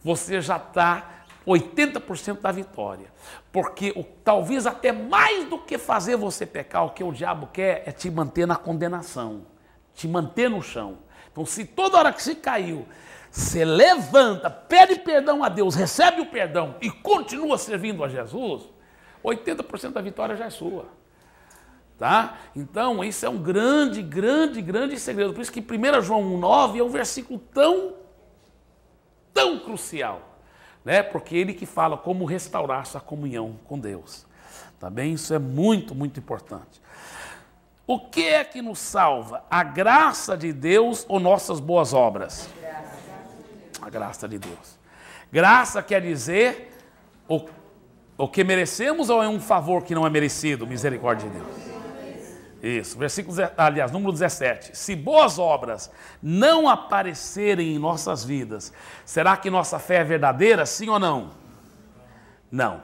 Speaker 1: você já está 80% da vitória. Porque talvez até mais do que fazer você pecar, o que o diabo quer é te manter na condenação, te manter no chão. Então, se toda hora que você caiu, você levanta, pede perdão a Deus, recebe o perdão e continua servindo a Jesus, 80% da vitória já é sua. Tá? Então, isso é um grande segredo. Por isso que 1 João 1,9 é um versículo tão crucial, né? Porque ele que fala como restaurar sua comunhão com Deus. Tá bem? Isso é muito importante. O que é que nos salva? A graça de Deus ou nossas boas obras? A graça de Deus. Graça quer dizer o que merecemos ou é um favor que não é merecido? Misericórdia de Deus. Isso, número 17. Se boas obras não aparecerem em nossas vidas, será que nossa fé é verdadeira? Sim ou não? Não.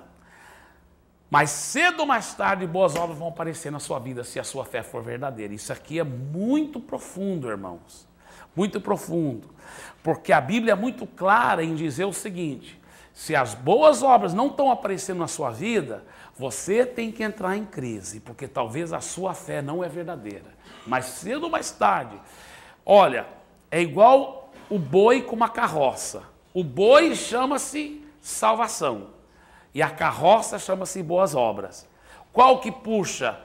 Speaker 1: Mas cedo ou mais tarde, boas obras vão aparecer na sua vida se a sua fé for verdadeira. Isso aqui é muito profundo, irmãos. Muito profundo. Porque a Bíblia é muito clara em dizer o seguinte: se as boas obras não estão aparecendo na sua vida, você tem que entrar em crise, porque talvez a sua fé não é verdadeira. Mas cedo ou mais tarde, olha, é igual o boi com uma carroça. O boi chama-se salvação e a carroça chama-se boas obras. Qual que puxa?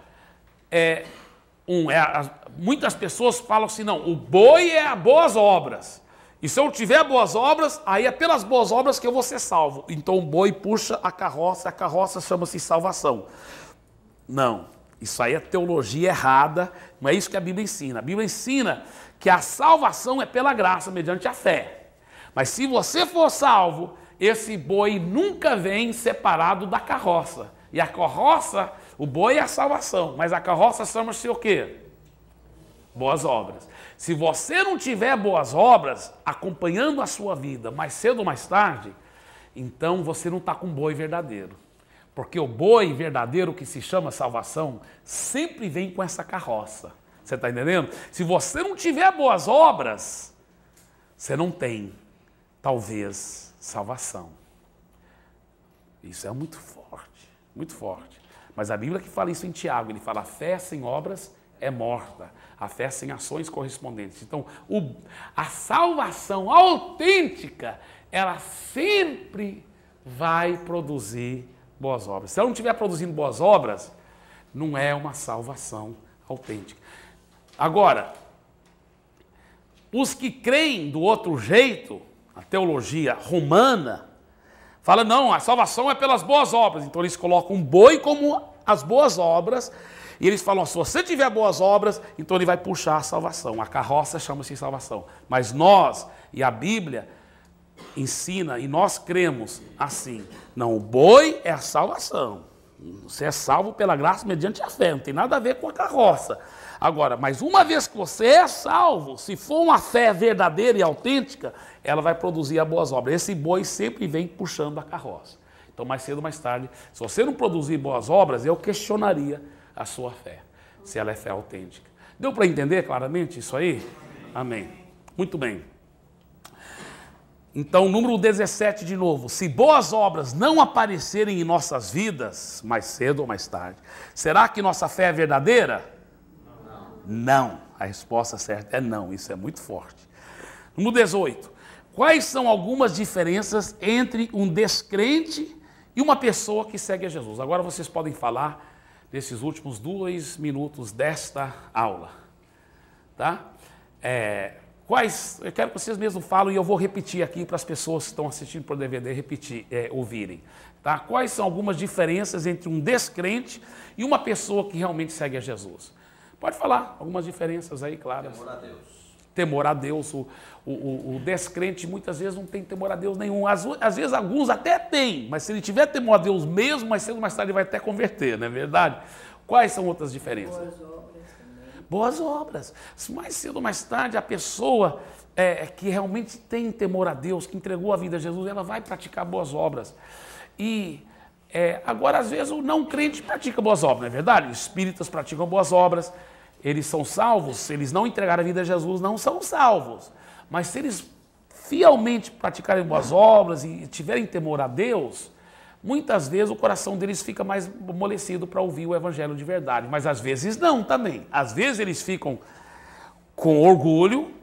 Speaker 1: Muitas pessoas falam assim, não, o boi é as boas obras. E se eu tiver boas obras, aí é pelas boas obras que eu vou ser salvo. Então o boi puxa a carroça chama-se salvação. Não, isso aí é teologia errada, não é isso que a Bíblia ensina. A Bíblia ensina que a salvação é pela graça, mediante a fé. Mas se você for salvo, esse boi nunca vem separado da carroça. E a carroça, o boi é a salvação, mas a carroça chama-se o quê? Boas obras. Se você não tiver boas obras acompanhando a sua vida mais cedo ou mais tarde, então você não está com um boi verdadeiro. Porque o boi verdadeiro, que se chama salvação, sempre vem com essa carroça. Você está entendendo? Se você não tiver boas obras, você não tem, talvez, salvação. Isso é muito forte, muito forte. Mas a Bíblia que fala isso em Tiago, ele fala: a fé sem obras é morta, a fé sem ações correspondentes. Então, a salvação autêntica, ela sempre vai produzir boas obras. Se ela não estiver produzindo boas obras, não é uma salvação autêntica. Agora, os que creem do outro jeito, a teologia romana, fala, não, a salvação é pelas boas obras. Então eles colocam um boi como as boas obras, e eles falam, se você tiver boas obras, então ele vai puxar a salvação. A carroça chama-se salvação. Mas nós, e a Bíblia ensina, e nós cremos assim, não, o boi é a salvação. Você é salvo pela graça mediante a fé, não tem nada a ver com a carroça. Agora, mas uma vez que você é salvo, se for uma fé verdadeira e autêntica, ela vai produzir as boas obras. Esse boi sempre vem puxando a carroça. Então, mais cedo ou mais tarde, se você não produzir boas obras, eu questionaria a sua fé, se ela é fé autêntica. Deu para entender claramente isso aí? Amém. Muito bem. Então, número 17 de novo. Se boas obras não aparecerem em nossas vidas, mais cedo ou mais tarde, será que nossa fé é verdadeira? Não. A resposta certa é não. Isso é muito forte. Número 18. Quais são algumas diferenças entre um descrente e uma pessoa que segue a Jesus? Agora vocês podem falar nesses últimos 2 minutos desta aula. Tá? Eu quero que vocês mesmos falem e eu vou repetir aqui para as pessoas que estão assistindo por DVD ouvirem. Tá? Quais são algumas diferenças entre um descrente e uma pessoa que realmente segue a Jesus? Pode falar algumas diferenças aí, claras.
Speaker 2: Temor a Deus.
Speaker 1: Temor a Deus. O descrente muitas vezes não tem temor a Deus nenhum. Às vezes alguns até têm, mas se ele tiver temor a Deus mesmo, mais cedo ou mais tarde ele vai até converter, não é verdade? Quais são outras diferenças?
Speaker 3: Boas obras também.
Speaker 1: Boas obras. Mais cedo ou mais tarde a pessoa que realmente tem temor a Deus, que entregou a vida a Jesus, ela vai praticar boas obras. Agora, às vezes, o não crente pratica boas obras, não é verdade? Os espíritas praticam boas obras, eles são salvos, se eles não entregarem a vida a Jesus, não são salvos. Mas se eles fielmente praticarem boas obras e tiverem temor a Deus, muitas vezes o coração deles fica mais amolecido para ouvir o evangelho de verdade. Mas às vezes não também. Às vezes eles ficam com orgulho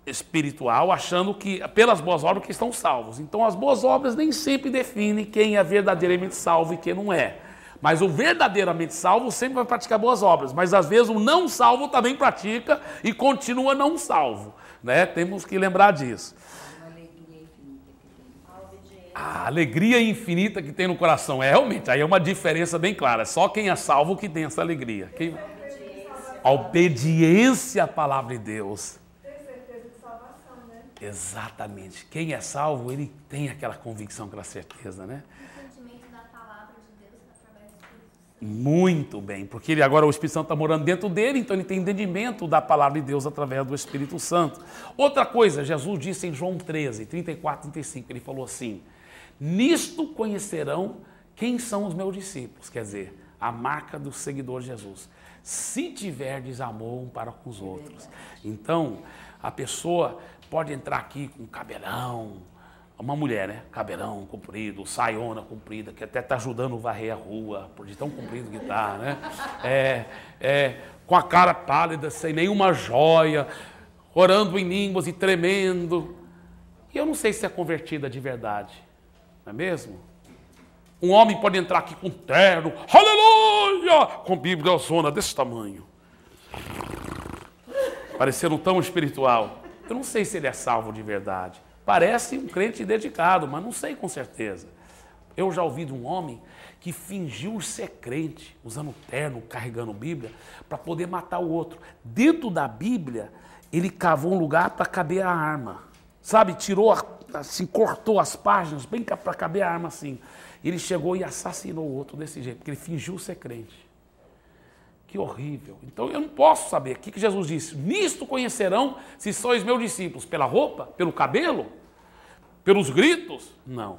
Speaker 1: espiritual, achando que pelas boas obras que estão salvos. Então as boas obras nem sempre definem quem é verdadeiramente salvo e quem não é. Mas o verdadeiramente salvo sempre vai praticar boas obras. Mas às vezes o não salvo também pratica e continua não salvo. Né? Temos que lembrar disso. A alegria infinita que tem no coração. Realmente, aí é uma diferença bem clara. Só quem é salvo que tem essa alegria. A obediência à palavra de Deus.
Speaker 2: Tem certeza de salvação, né?
Speaker 1: Exatamente. Quem é salvo, ele tem aquela convicção, aquela certeza, né?
Speaker 3: O entendimento da palavra de Deus através do Espírito Santo.
Speaker 1: Muito bem, porque ele agora o Espírito Santo está morando dentro dele, então ele tem entendimento da palavra de Deus através do Espírito Santo. Outra coisa, Jesus disse em João 13, 34, 35, ele falou assim: nisto conhecerão quem são os meus discípulos, quer dizer, a marca do seguidor de Jesus. Se tiverdes amor um para com os outros. Então, a pessoa pode entrar aqui com cabelão, uma mulher, né? Cabelão comprido, saiona comprida, que até está ajudando a varrer a rua, por de tão comprido que está, né? Com a cara pálida, sem nenhuma joia, orando em línguas e tremendo. E eu não sei se é convertida de verdade, não é mesmo? Um homem pode entrar aqui com terno, aleluia, com Bíblia zona desse tamanho, parecendo tão espiritual. Eu não sei se ele é salvo de verdade. Parece um crente dedicado, mas não sei com certeza. Eu já ouvi de um homem que fingiu ser crente, usando terno, carregando Bíblia, para poder matar o outro. Dentro da Bíblia, ele cavou um lugar para caber a arma. Sabe, tirou, assim, cortou as páginas, bem para caber a arma assim. Ele chegou e assassinou o outro desse jeito, porque ele fingiu ser crente. Que horrível. Então eu não posso saber. O que Jesus disse? Nisto conhecerão se sois meus discípulos. Pela roupa? Pelo cabelo? Pelos gritos? Não.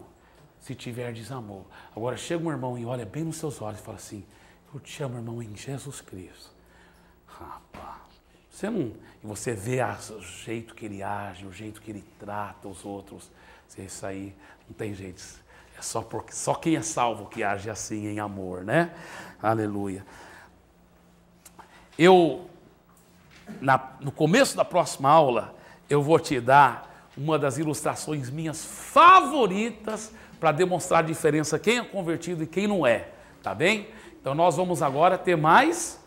Speaker 1: Se tiverdes amor. Agora chega um irmão e olha bem nos seus olhos e fala assim: eu te amo, irmão, em Jesus Cristo. Rapaz, você não... E você vê o jeito que ele age, o jeito que ele trata os outros. Isso aí não tem jeito. É só quem é salvo que age assim em amor, né? Aleluia. No começo da próxima aula, eu vou te dar uma das ilustrações minhas favoritas para demonstrar a diferença quem é convertido e quem não é, tá bem? Então nós vamos agora ter mais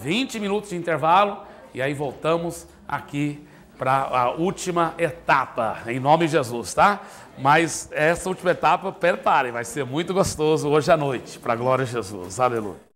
Speaker 1: 20 minutos de intervalo e aí voltamos aqui para a última etapa, em nome de Jesus, tá? Mas essa última etapa, preparem, vai ser muito gostoso hoje à noite, para a glória de Jesus, aleluia.